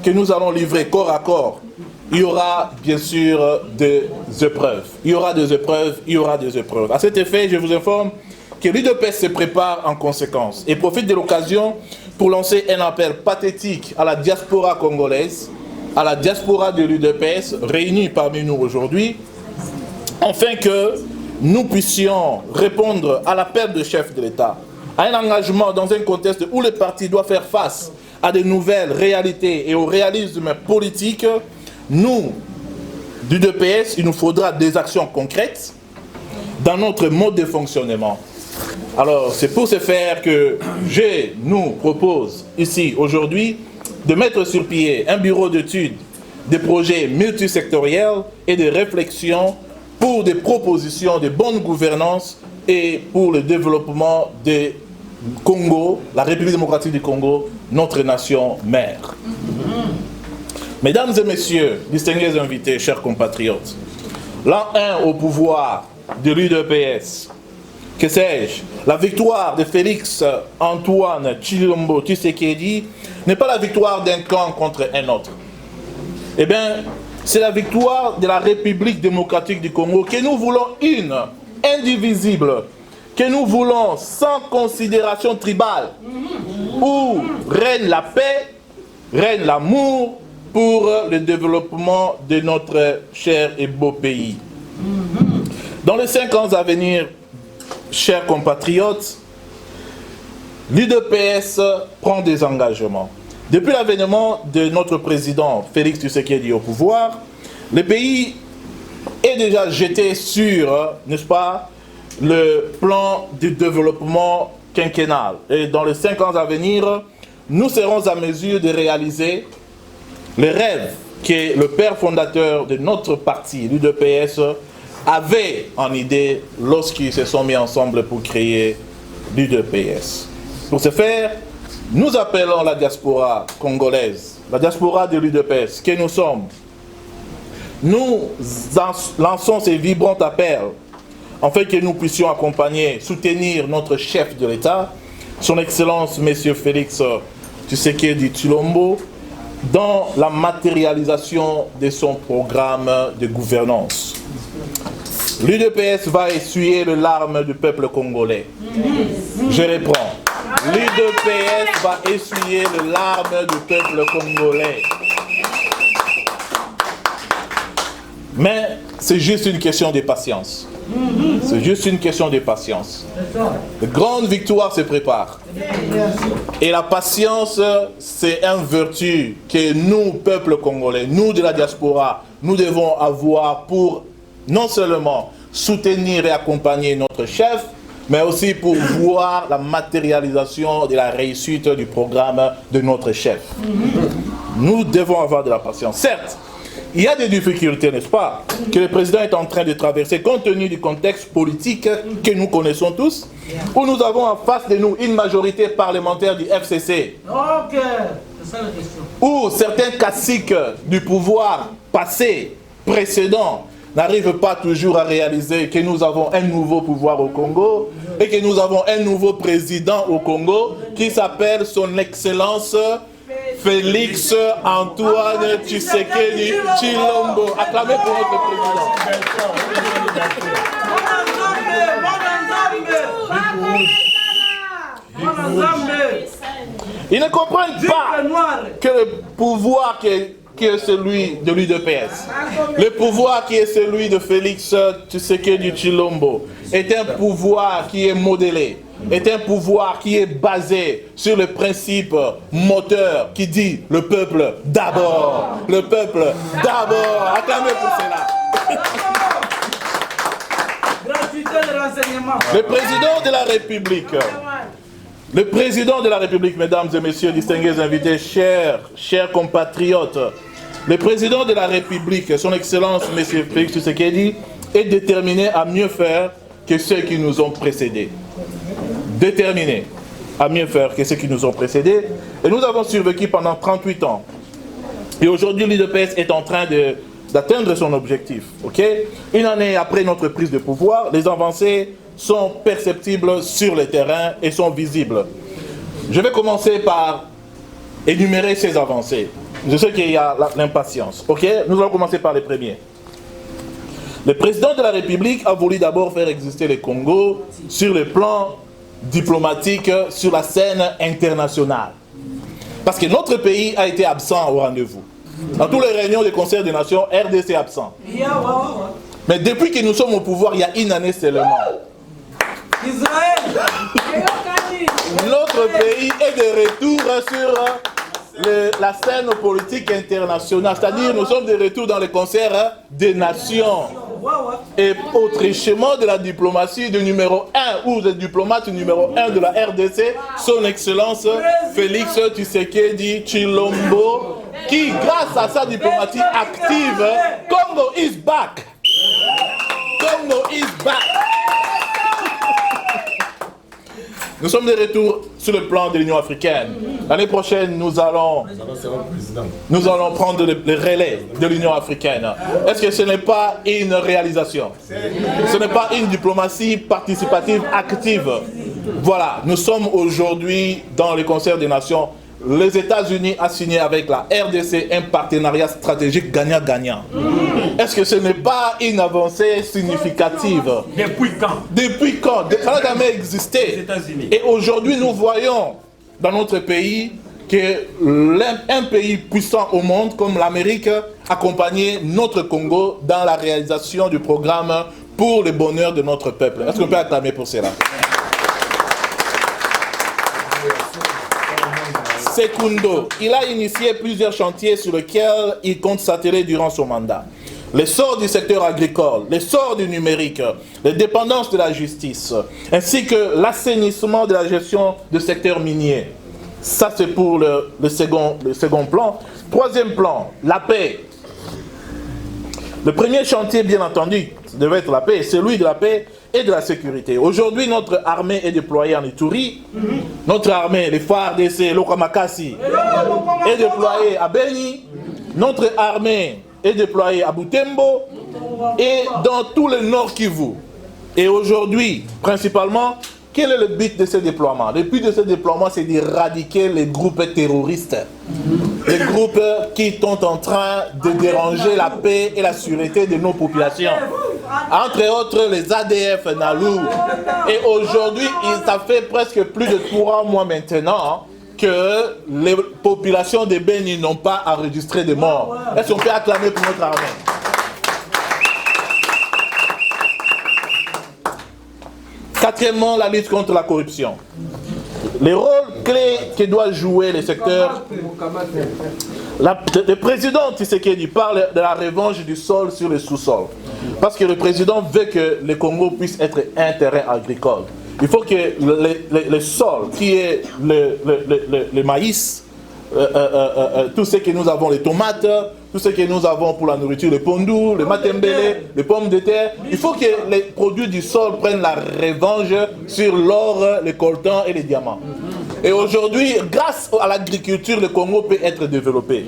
que nous allons livrer corps à corps, il y aura bien sûr des épreuves. Il y aura des épreuves, il y aura des épreuves. À cet effet, je vous informe que l'UDPS se prépare en conséquence et profite de l'occasion pour lancer un appel pathétique à la diaspora congolaise, à la diaspora de l'UDPS réunie parmi nous aujourd'hui, afin que nous puissions répondre à l'appel du chef de l'État, à un engagement dans un contexte où le parti doit faire face à de nouvelles réalités et au réalisme politique. Nous, du DPS, il nous faudra des actions concrètes dans notre mode de fonctionnement. Alors, c'est pour ce faire que je nous propose ici, aujourd'hui, de mettre sur pied un bureau d'études, des projets multisectoriels et de réflexion pour des propositions de bonne gouvernance et pour le développement du Congo, la République démocratique du Congo, notre nation mère. Mesdames et messieurs, distingués invités, chers compatriotes, l'an 1 au pouvoir de l'UDPS, que sais-je, la victoire de Félix Antoine Tshilombo Tshisekedi n'est pas la victoire d'un camp contre un autre. Eh bien, c'est la victoire de la République démocratique du Congo que nous voulons une, indivisible, que nous voulons sans considération tribale, où règne la paix, règne l'amour, pour le développement de notre cher et beau pays. Dans les 5 ans à venir, chers compatriotes, l'UDPS prend des engagements. Depuis l'avènement de notre président Félix Tshisekedi au pouvoir, le pays est déjà jeté sur, n'est-ce pas, le plan du développement quinquennal. Et dans les 5 ans à venir, nous serons à mesure de réaliser les rêves que le père fondateur de notre parti, l'UDPS, avait en idée lorsqu'ils se sont mis ensemble pour créer l'UDPS. Pour ce faire, nous appelons la diaspora congolaise, la diaspora de l'UDPS, que nous sommes. Nous lançons ces vibrants appels afin que nous puissions accompagner, soutenir notre chef de l'État, son Excellence M. Félix Tshisekedi Tshilombo, dans la matérialisation de son programme de gouvernance. L'UDPS va essuyer les larmes du peuple congolais. Je reprends. L'UDPS va essuyer les larmes du peuple congolais. Mais c'est juste une question de patience. C'est juste une question de patience. De grandes victoires se préparent. Et la patience, c'est une vertu que nous, peuple congolais, nous de la diaspora, nous devons avoir pour non seulement soutenir et accompagner notre chef, mais aussi pour voir la matérialisation de la réussite du programme de notre chef. Nous devons avoir de la patience. Certes, il y a des difficultés, n'est-ce pas, que le président est en train de traverser compte tenu du contexte politique que nous connaissons tous, où nous avons en face de nous une majorité parlementaire du FCC, Ok, c'est ça la question. où certains caciques du pouvoir passé, précédent, n'arrivent pas toujours à réaliser que nous avons un nouveau pouvoir au Congo et que nous avons un nouveau président au Congo qui s'appelle son Excellence Félix Antoine Tshisekedi Tshilombo. Acclamez pour notre président. Ils ne comprennent pas que le pouvoir qui est celui de l'UDPS, le pouvoir qui est celui de Félix Tshisekedi Tshilombo, est un pouvoir qui est modélé, est un pouvoir qui est basé sur le principe moteur qui dit le peuple d'abord, le peuple d'abord. Acclamez pour cela. Le président de la République, le président de la République, mesdames et messieurs, distingués invités, chers compatriotes, le président de la République, son Excellence, M. Félix Tshisekedi, est déterminé à mieux faire que ceux qui nous ont précédés. Déterminé à mieux faire que ceux qui nous ont précédés. Et nous avons survécu pendant 38 ans. Et aujourd'hui, l'UDPS est en train d'atteindre son objectif. Okay? Une année après notre prise de pouvoir, les avancées sont perceptibles sur le terrain et sont visibles. Je vais commencer par énumérer ces avancées. Je sais qu'il y a l'impatience. Okay? Nous allons commencer par les premiers. Le président de la République a voulu d'abord faire exister le Congo sur le plan diplomatique, sur la scène internationale. Parce que notre pays a été absent au rendez-vous. Dans toutes les réunions du Conseil des Nations, RDC est absent. Mais depuis que nous sommes au pouvoir, il y a une année seulement. Notre pays est de retour sur la scène politique internationale. C'est-à-dire nous sommes de retour dans le Conseil des Nations. Et autrement de la diplomatie du numéro 1 ou du diplomate numéro 1 de la RDC, son Excellence Félix Tshisekedi Tshilombo, qui grâce à sa diplomatie active, Congo is back. Congo is back. Nous sommes de retour sur le plan de l'Union africaine. L'année prochaine, nous allons prendre le relais de l'Union africaine. Est-ce que ce n'est pas une réalisation? Ce n'est pas une diplomatie participative active. Voilà, nous sommes aujourd'hui dans le Conseil des Nations. Les États-Unis ont signé avec la RDC un partenariat stratégique gagnant-gagnant. Est-ce que ce n'est pas une avancée significative? Depuis quand? Depuis quand? Ça n'a jamais existé. Et aujourd'hui, nous voyons dans notre pays qu'un pays puissant au monde comme l'Amérique accompagnait notre Congo dans la réalisation du programme pour le bonheur de notre peuple. Est-ce qu'on peut acclamer pour cela? Secundo, il a initié plusieurs chantiers sur lesquels il compte s'atteler durant son mandat. L'essor du secteur agricole, l'essor du numérique, les dépendances de la justice, ainsi que l'assainissement de la gestion du secteur minier. Ça, c'est pour le second plan. Troisième plan, la paix. Le premier chantier, bien entendu, devait être la paix, c'est celui de la paix et de la sécurité. Aujourd'hui, notre armée est déployée en Ituri. Notre armée, les FARDC, l'Okamakasi, est déployée à Beni. Notre armée est déployée à Butembo et dans tout le Nord Kivu. Et aujourd'hui, principalement, quel est le but de ce déploiement? Le but de ce déploiement, c'est d'éradiquer les groupes terroristes. Les groupes qui sont en train de déranger la paix et la sûreté de nos populations. Entre autres, les ADF Nalou. Et aujourd'hui, ça fait presque plus de 3 mois maintenant que les populations de Beni n'ont pas enregistré de morts. Est-ce qu'on peut acclamer pour notre armée? Quatrièmement, la lutte contre la corruption. Les rôles clés que doit jouer le secteur. Le président Tshisekedi parle de la revanche du sol sur le sous-sol. Parce que le président veut que le Congo puisse être un terrain agricole. Il faut que le sol, qui est le maïs, tout ce que nous avons, les tomates, tout ce que nous avons pour la nourriture, les pondous, les matembele, les pommes de terre, il faut que les produits du sol prennent la revanche sur l'or, les coltans et les diamants. Et aujourd'hui, grâce à l'agriculture, le Congo peut être développé.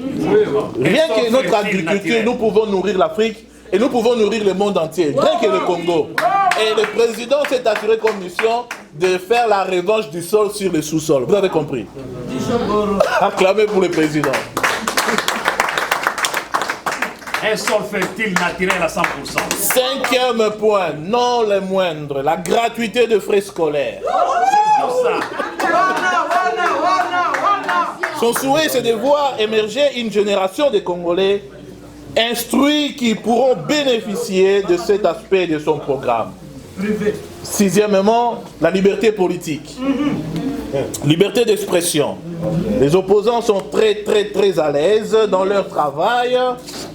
Rien que notre agriculture, nous pouvons nourrir l'Afrique et nous pouvons nourrir le monde entier. Rien que le Congo. Et le président s'est assuré comme mission de faire la revanche du sol sur le sous-sol. Vous avez compris? Acclamez pour le président. Un sol fertile naturel à 100%. Cinquième point, non le moindre, la gratuité de frais scolaires. C'est tout ça. Son souhait, c'est de voir émerger une génération de Congolais instruits qui pourront bénéficier de cet aspect de son programme. Sixièmement, la liberté politique. Liberté d'expression. Les opposants sont très à l'aise dans leur travail,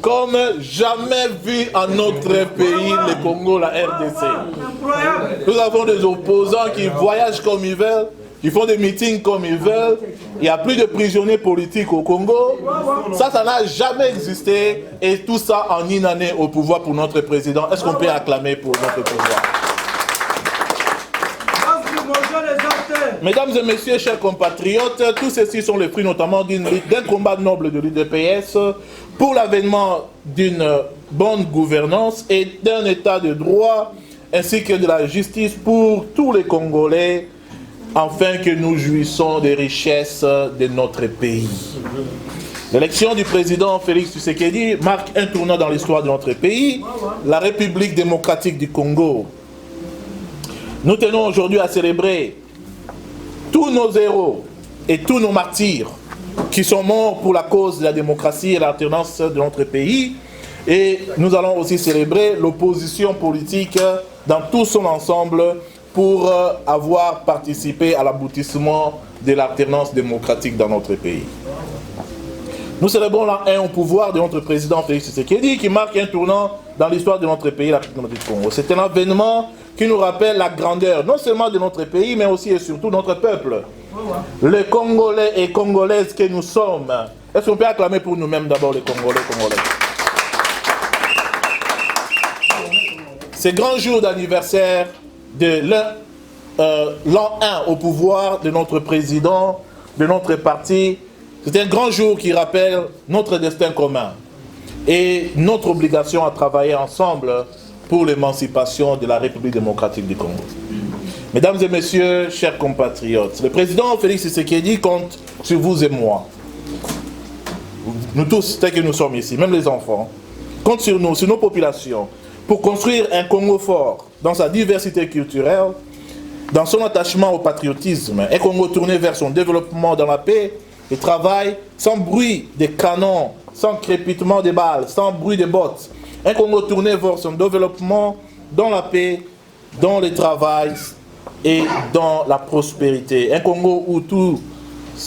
comme jamais vu en notre pays, le Congo, la RDC. Nous avons des opposants qui voyagent comme ils veulent, qui font des meetings comme ils veulent. Il n'y a plus de prisonniers politiques au Congo. Ça n'a jamais existé. Et tout ça en une année au pouvoir pour notre président. Est-ce qu'on peut acclamer pour notre pouvoir? Mesdames et messieurs, chers compatriotes, tous ceux-ci sont les fruits notamment d'un combat noble de l'UDPS pour l'avènement d'une bonne gouvernance et d'un état de droit ainsi que de la justice pour tous les Congolais, afin que nous jouissons des richesses de notre pays. L'élection du président Félix Tshisekedi marque un tournant dans l'histoire de notre pays, la République démocratique du Congo. Nous tenons aujourd'hui à célébrer tous nos héros et tous nos martyrs qui sont morts pour la cause de la démocratie et l'alternance de notre pays. Et nous allons aussi célébrer l'opposition politique dans tout son ensemble pour avoir participé à l'aboutissement de l'alternance démocratique dans notre pays. Nous célébrons l'an 1 au pouvoir de notre président Félix Tshisekedi qui marque un tournant dans l'histoire de notre pays, la République du Congo. C'est un événement qui nous rappelle la grandeur, non seulement de notre pays, mais aussi et surtout de notre peuple. Les Congolais et Congolaises que nous sommes. Est-ce qu'on peut acclamer pour nous-mêmes d'abord les Congolais et Congolaises? Ces grands jours d'anniversaire de l'an 1 au pouvoir de notre président, de notre parti, c'est un grand jour qui rappelle notre destin commun et notre obligation à travailler ensemble pour l'émancipation de la République démocratique du Congo. Mesdames et messieurs, chers compatriotes, le président Félix Tshisekedi compte sur vous et moi. Nous tous, tels que nous sommes ici, même les enfants, compte sur nous, sur nos populations, pour construire un Congo fort dans sa diversité culturelle, dans son attachement au patriotisme, un Congo tourné vers son développement dans la paix et travail sans bruit des canons, sans crépitement des balles, sans bruit des bottes. Un Congo tourné vers son développement dans la paix, dans le travail et dans la prospérité. Un Congo où tout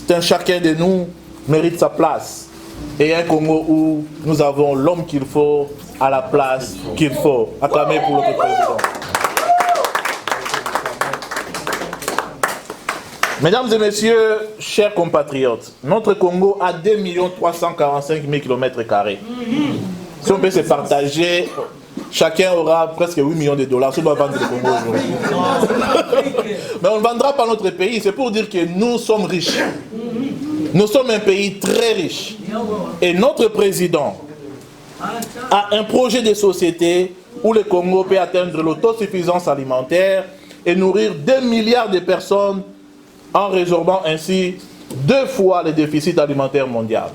un chacun de nous mérite sa place. Et un Congo où nous avons l'homme qu'il faut à la place qu'il faut. Acclamez pour notre président. Mesdames et messieurs, chers compatriotes, notre Congo a 2 345 000 km². Si on peut se partager, chacun aura presque 8 millions de dollars. Si on doit vendre le Congo aujourd'hui. Mais on ne vendra pas notre pays. C'est pour dire que nous sommes riches. Nous sommes un pays très riche. Et notre président a un projet de société où le Congo peut atteindre l'autosuffisance alimentaire et nourrir 2 milliards de personnes en résorbant ainsi 2 fois le déficit alimentaire mondial.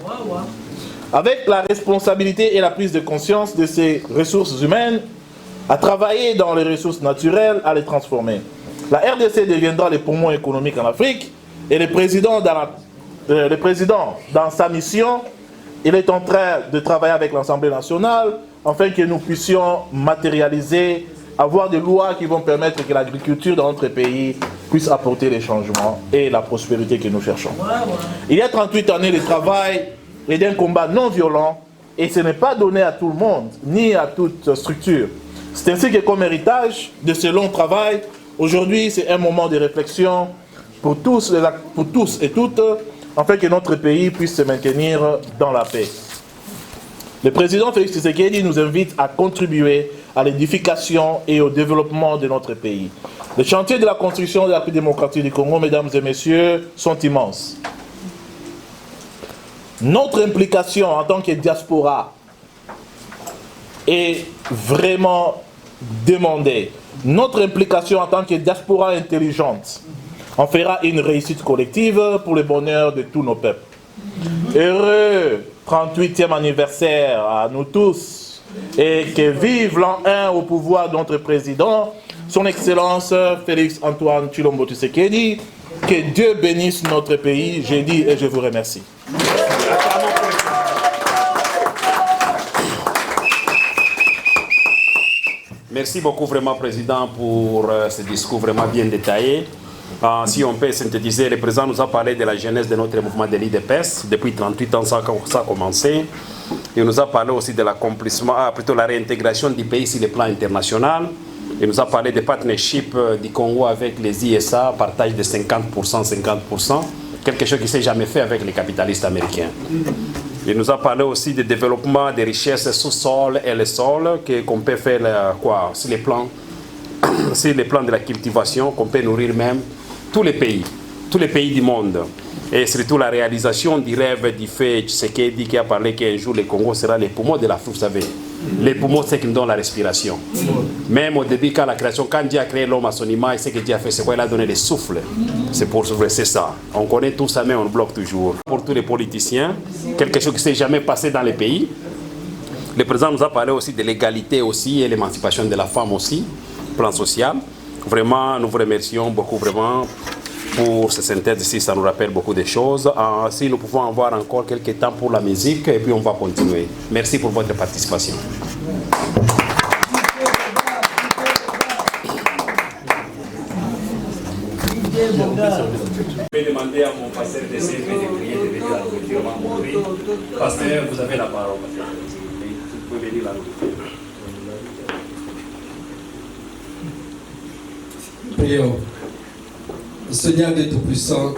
Avec la responsabilité et la prise de conscience de ces ressources humaines, à travailler dans les ressources naturelles, à les transformer. La RDC deviendra le poumon économique en Afrique et le président dans sa mission, il est en train de travailler avec l'Assemblée nationale afin que nous puissions matérialiser, avoir des lois qui vont permettre que l'agriculture dans notre pays puisse apporter les changements et la prospérité que nous cherchons. Il y a 38 années de travail et d'un combat non violent, et ce n'est pas donné à tout le monde, ni à toute structure. C'est ainsi que comme héritage de ce long travail, aujourd'hui c'est un moment de réflexion pour tous et toutes, afin que notre pays puisse se maintenir dans la paix. Le président Félix Tshisekedi nous invite à contribuer à l'édification et au développement de notre pays. Les chantiers de la construction de la République démocratique du Congo, mesdames et messieurs, sont immenses. Notre implication en tant que diaspora est vraiment demandée notre implication en tant que diaspora intelligente en fera une réussite collective pour le bonheur de tous nos peuples. Heureux 38e anniversaire à nous tous et que vive l'an 1 au pouvoir de notre président, son Excellence Félix Antoine Tshilombo Tshisekedi. Que Dieu bénisse notre pays, j'ai dit et je vous remercie. Merci beaucoup vraiment, Président, pour ce discours vraiment bien détaillé. Si on peut synthétiser, le Président nous a parlé de la jeunesse de notre mouvement de l'IDPS. Depuis 38 ans, ça a commencé. Il nous a parlé aussi de l'accomplissement, plutôt la réintégration du pays sur le plan international. Il nous a parlé des partnerships du Congo avec les ISA, partage de 50%, 50%, quelque chose qui ne s'est jamais fait avec les capitalistes américains. Il nous a parlé aussi du développement des richesses sous-sol et le sol, qu'on peut faire sur les plans de la cultivation, qu'on peut nourrir même tous les pays du monde. Et surtout la réalisation du rêve du fait Tshisekedi qui a parlé qu'un jour le Congo sera les poumons de l'Afrique, vous savez. Les poumons, c'est qui nous donnent la respiration. Même au début, quand Dieu a créé l'homme à son image, c'est que Dieu a fait, c'est quoi? Il a donné le souffle. C'est pour souffler, c'est ça. On connaît tout ça, mais on bloque toujours. Pour tous les politiciens, quelque chose qui ne s'est jamais passé dans les pays. Le président nous a parlé aussi de l'égalité aussi et l'émancipation de la femme aussi, plan social. Vraiment, nous vous remercions beaucoup vraiment pour ce synthèse ici, ça nous rappelle beaucoup de choses. Si nous pouvons avoir encore quelques temps pour la musique et puis on va continuer. Merci pour votre participation. Je vais demander à mon pasteur de servir de prier de venir à l'ouverture avant de mourir. Pasteur, vous avez la parole. Vous pouvez venir à l'ouverture. Prions. Seigneur Dieu Tout-Puissant,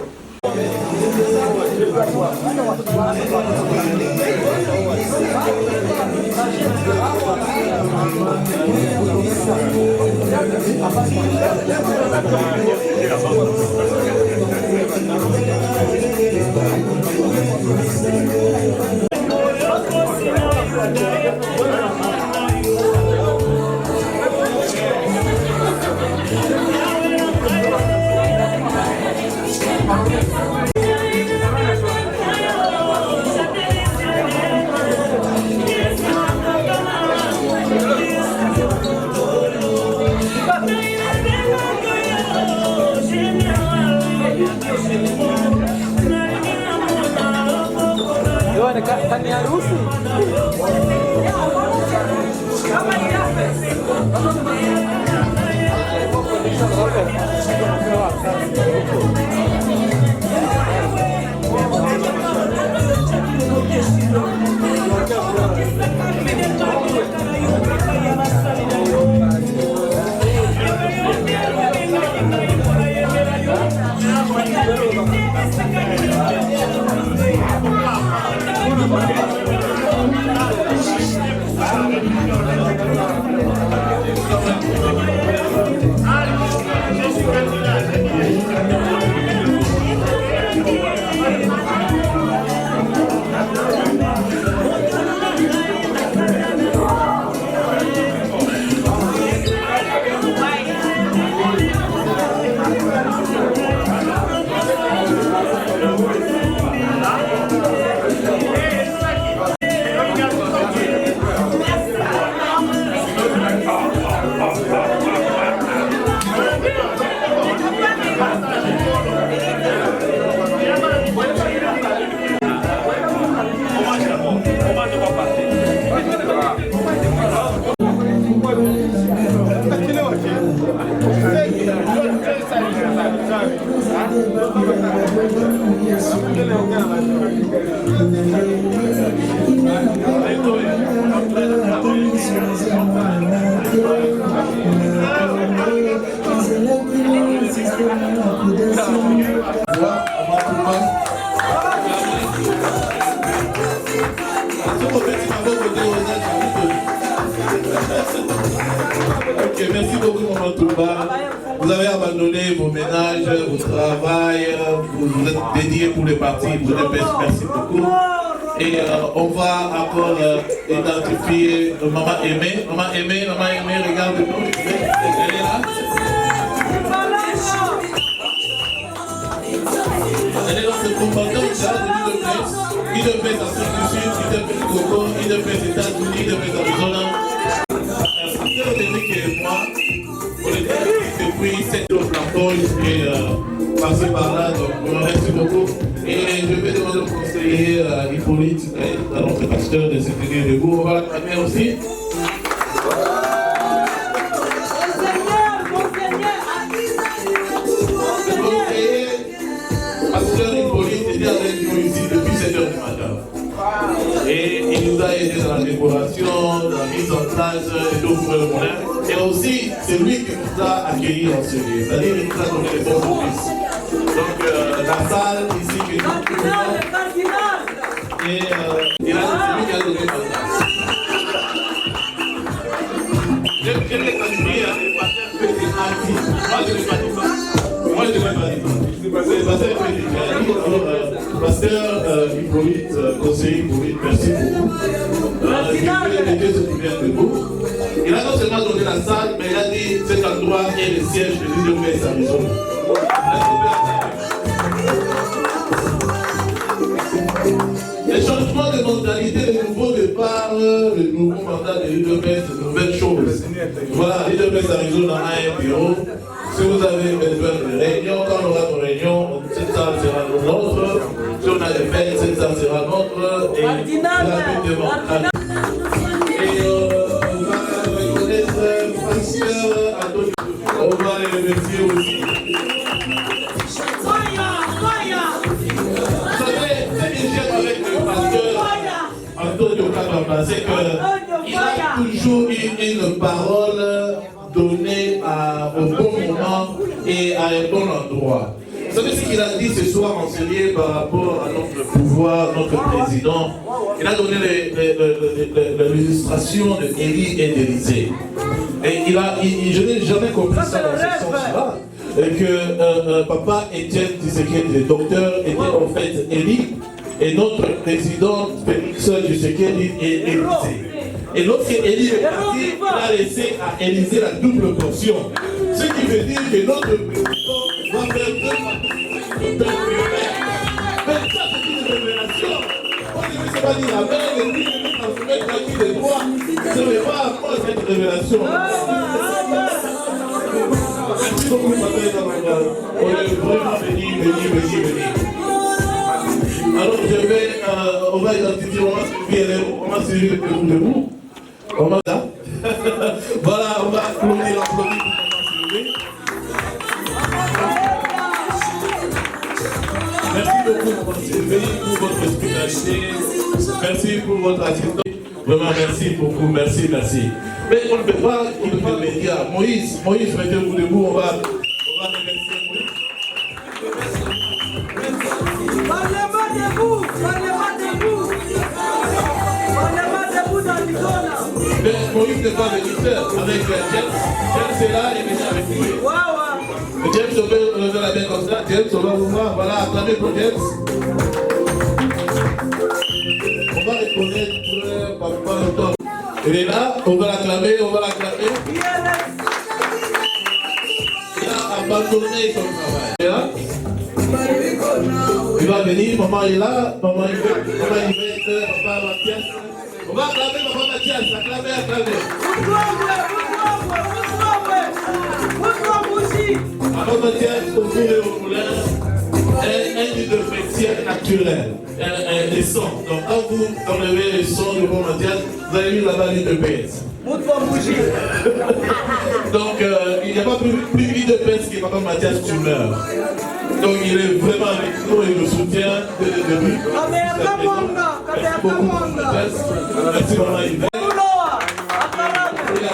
merci beaucoup, Maman Touba. Vous avez abandonné vos ménages, vos travail, vous êtes dédié pour les partis, pour les PES. Merci beaucoup. Et on va encore identifier Maman Aimée. Maman Aimée, regarde-nous. Elle est là. Elle est notre combattante de l'IDPS Afrique du Sud, l'IDPS Congo, l'IDPS États-Unis, l'IDPS Arizona. Pasteur Derrick et moi, on est depuis 7 jours et passé par là, donc merci beaucoup. Et je vais demander au conseiller Hippolyte, notre pasteur de cette année debout. On va l'acclamer aussi. Pasteur Hippolyte était avec nous ici depuis 7 heures du matin. Et il nous a aidé dans la décoration, dans la mise en place de d'autres moyens. Et aussi, c'est lui qui nous a accueillis en ce lieu. C'est-à-dire qu'il nous a donné les bons services. Donc, la salle ici que nous et il a celui qui a donné la salle. J'aime les animer à des pasteurs que des artistes. Moi, je ne pas dit ça. Moi, je ne pas dit ça. C'est le pasteur que j'ai dit. Alors, pasteur Hippolyte, conseiller Hippolyte, merci beaucoup. Les deux se souviennent de vous. Il a non seulement donné la salle, mais il a dit cet endroit est le siège de l'IDPS Arizona. Les changements de mentalité, le nouveau départ, le nouveau mandat de l'IDPS, c'est une nouvelle chose. Voilà, l'IDPS Arizona a un bureau. Si vous avez besoin de réunion, quand on aura une réunion, cette salle sera nôtre. Si on a des fêtes, cette salle sera nôtre. Et gratuitement. Et on va reconnaître Pasteur Antonio. On va les remercier aussi. Vous savez, ce que j'aime avec le pasteur Antonio Kabamba, c'est qu'il a toujours eu une parole donnée au bon moment et à un bon endroit. Vous savez ce qu'il a dit ce soir en Syrie par rapport à notre pouvoir, notre président? Il a donné l'illustration d'Élie et d'Élysée. Et je n'ai jamais compris ça dans ce sens-là. Que papa Étienne Tshisekedi, le docteur, était en fait Élie, et notre président Félix Tshisekedi est Élysée. Et lorsque Élie est parti, il a laissé à Élysée la double portion. Ce qui veut dire que notre président va faire deux mais ça, c'est une révélation. On ne peut pas dire amen et puis il transmettre l'acquis des droits. Ce n'est pas à moi cette révélation. Merci beaucoup, Papa. On est vraiment béni. Alors je vais, on va identifier, on va suivre le tour de vous. Voilà, on va applaudir pour commencer. Merci beaucoup pour votre hospitalité. Merci pour votre assistance. Vraiment, merci beaucoup. Merci. Mais on ne peut pas quitter le média. Moïse, mettez-vous debout. On va remercier Moïse. Mais Moïse n'est pas venu seul avec James. James est là, il est venu avec lui. James, on veut la bien comme ça. James, on va vous voir. Voilà, acclamez pour James. On va reconnaître Papa Tom. Il est là, on va l'acclamer. Il a abandonné son travail. Il est là. Il va venir, maman est là, maman Yvette, papa Mathias. On va acclamer papa Mathias, acclamer. Papa Mathias, au four et au moulin, un hydrophrétien naturel, des sons. Donc quand vous enlevez les sons de papa Mathias, vous allez vu là-bas l'hydrophrétien. Donc il n'y a pas plus d'hydrophrétien que papa Mathias, tu meurs. Donc il est vraiment avec nous et nous soutient dès le début. Merci beaucoup. Merci maman Yvette. Il est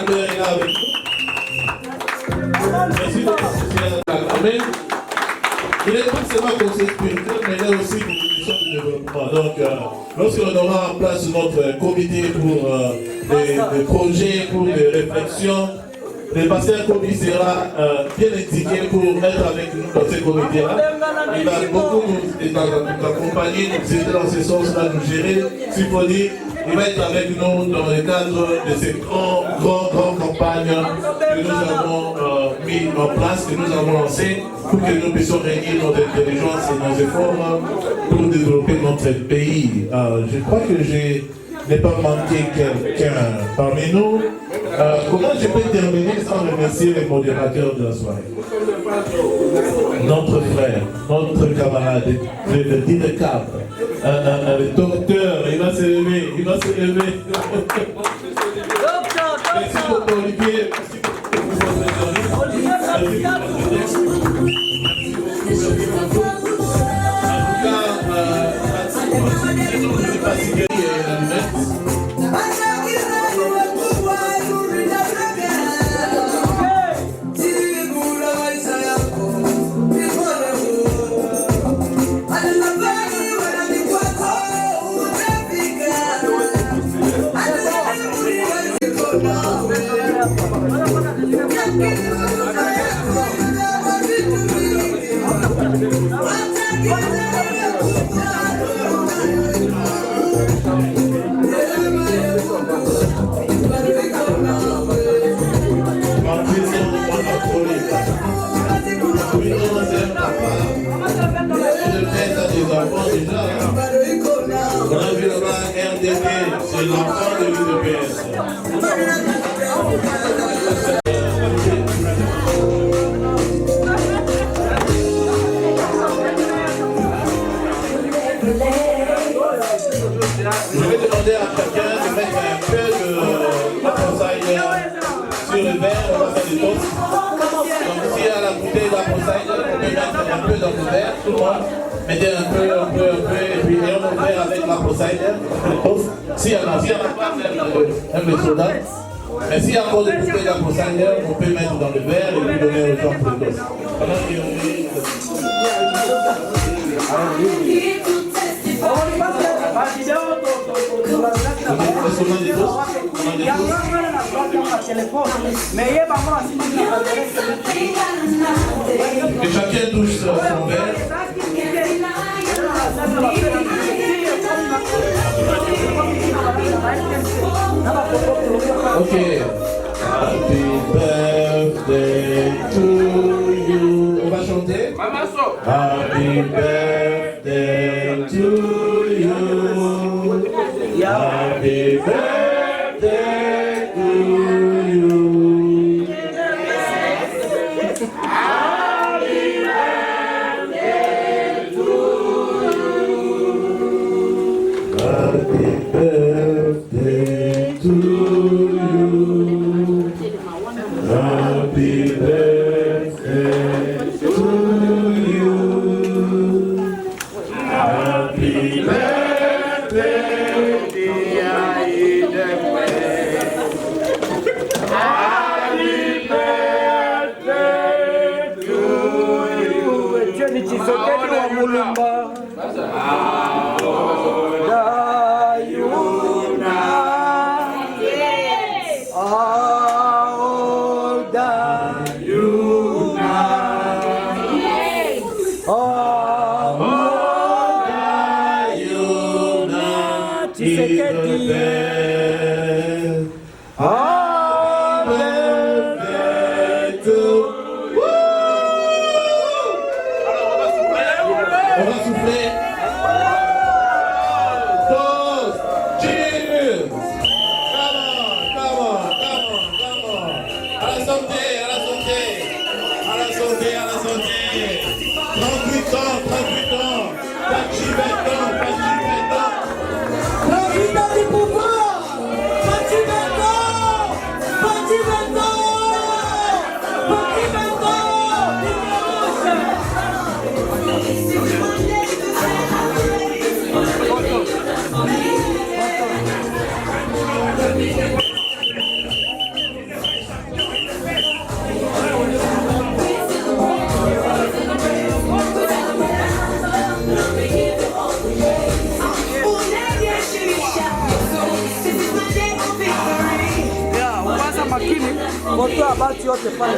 avec nous. Merci beaucoup. Amen. Il n'est pas seulement conseiller spirituel, mais il est aussi une mission de développement. Donc lorsqu'on aura en place notre comité pour des projets, pour des réflexions, le pasteur Kobi sera bien indiqué pour être avec nous dans ce comité-là. Il va beaucoup nous accompagner, nous aider dans ce sens-là, nous gérer, symphonie. Il va être avec nous dans le cadre de cette grande campagne que nous avons mis en place, que nous avons lancée, pour que nous puissions réunir notre intelligence et nos efforts pour développer notre pays. Je crois que je n'ai pas manqué quelqu'un parmi nous. Comment je peux terminer sans remercier les modérateurs de la soirée? Notre frère, notre camarade, le Didecap, le docteur, il va se lever, il va se lever. Merci beaucoup Olivier. On a vu là-bas RDP, c'est l'enfant de l'UDPS. Je vais demander à chacun de mettre un peu de approsaille sur le verre, on va faire des toasts. Donc s'il y a la bouteille d'approsaille, on peut mettre un peu dans le verre, tout le monde. Mettez un peu, et puis on va faire avec l'approsaille, les toasts. S'il y en a pas, même les soldats. Mais s'il y a encore des bouteilles d'approsaille, on peut mettre dans le verre et puis donner aux gens pour le toast. Que chacun touche son verre. Ok. Happy birthday to you. On va chanter. Happy birthday to you. Happy birthday to you. Happy birthday to you. Happy birthday to you. Happy birthday to you. Happy birthday, dear Idembe. Happy birthday to you. Jenny Chisokedi wa Mulumba. batu yote pale.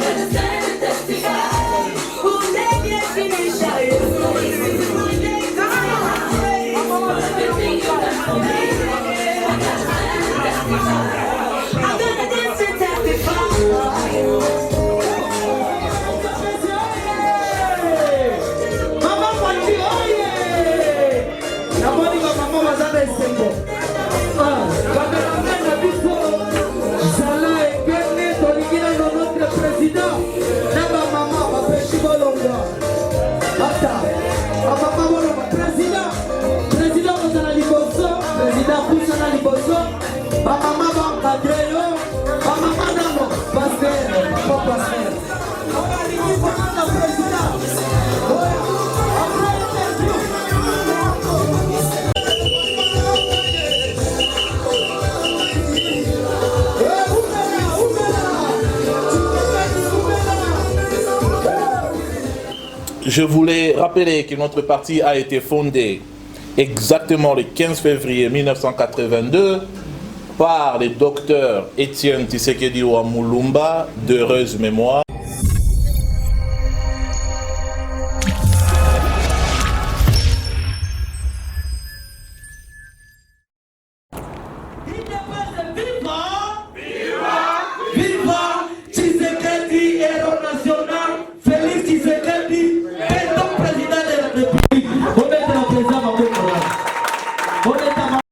Je voulais rappeler que notre parti a été fondé exactement le 15 février 1982 par le docteur Étienne Tshisekedi Mulumba, d'heureuse mémoire. Viva!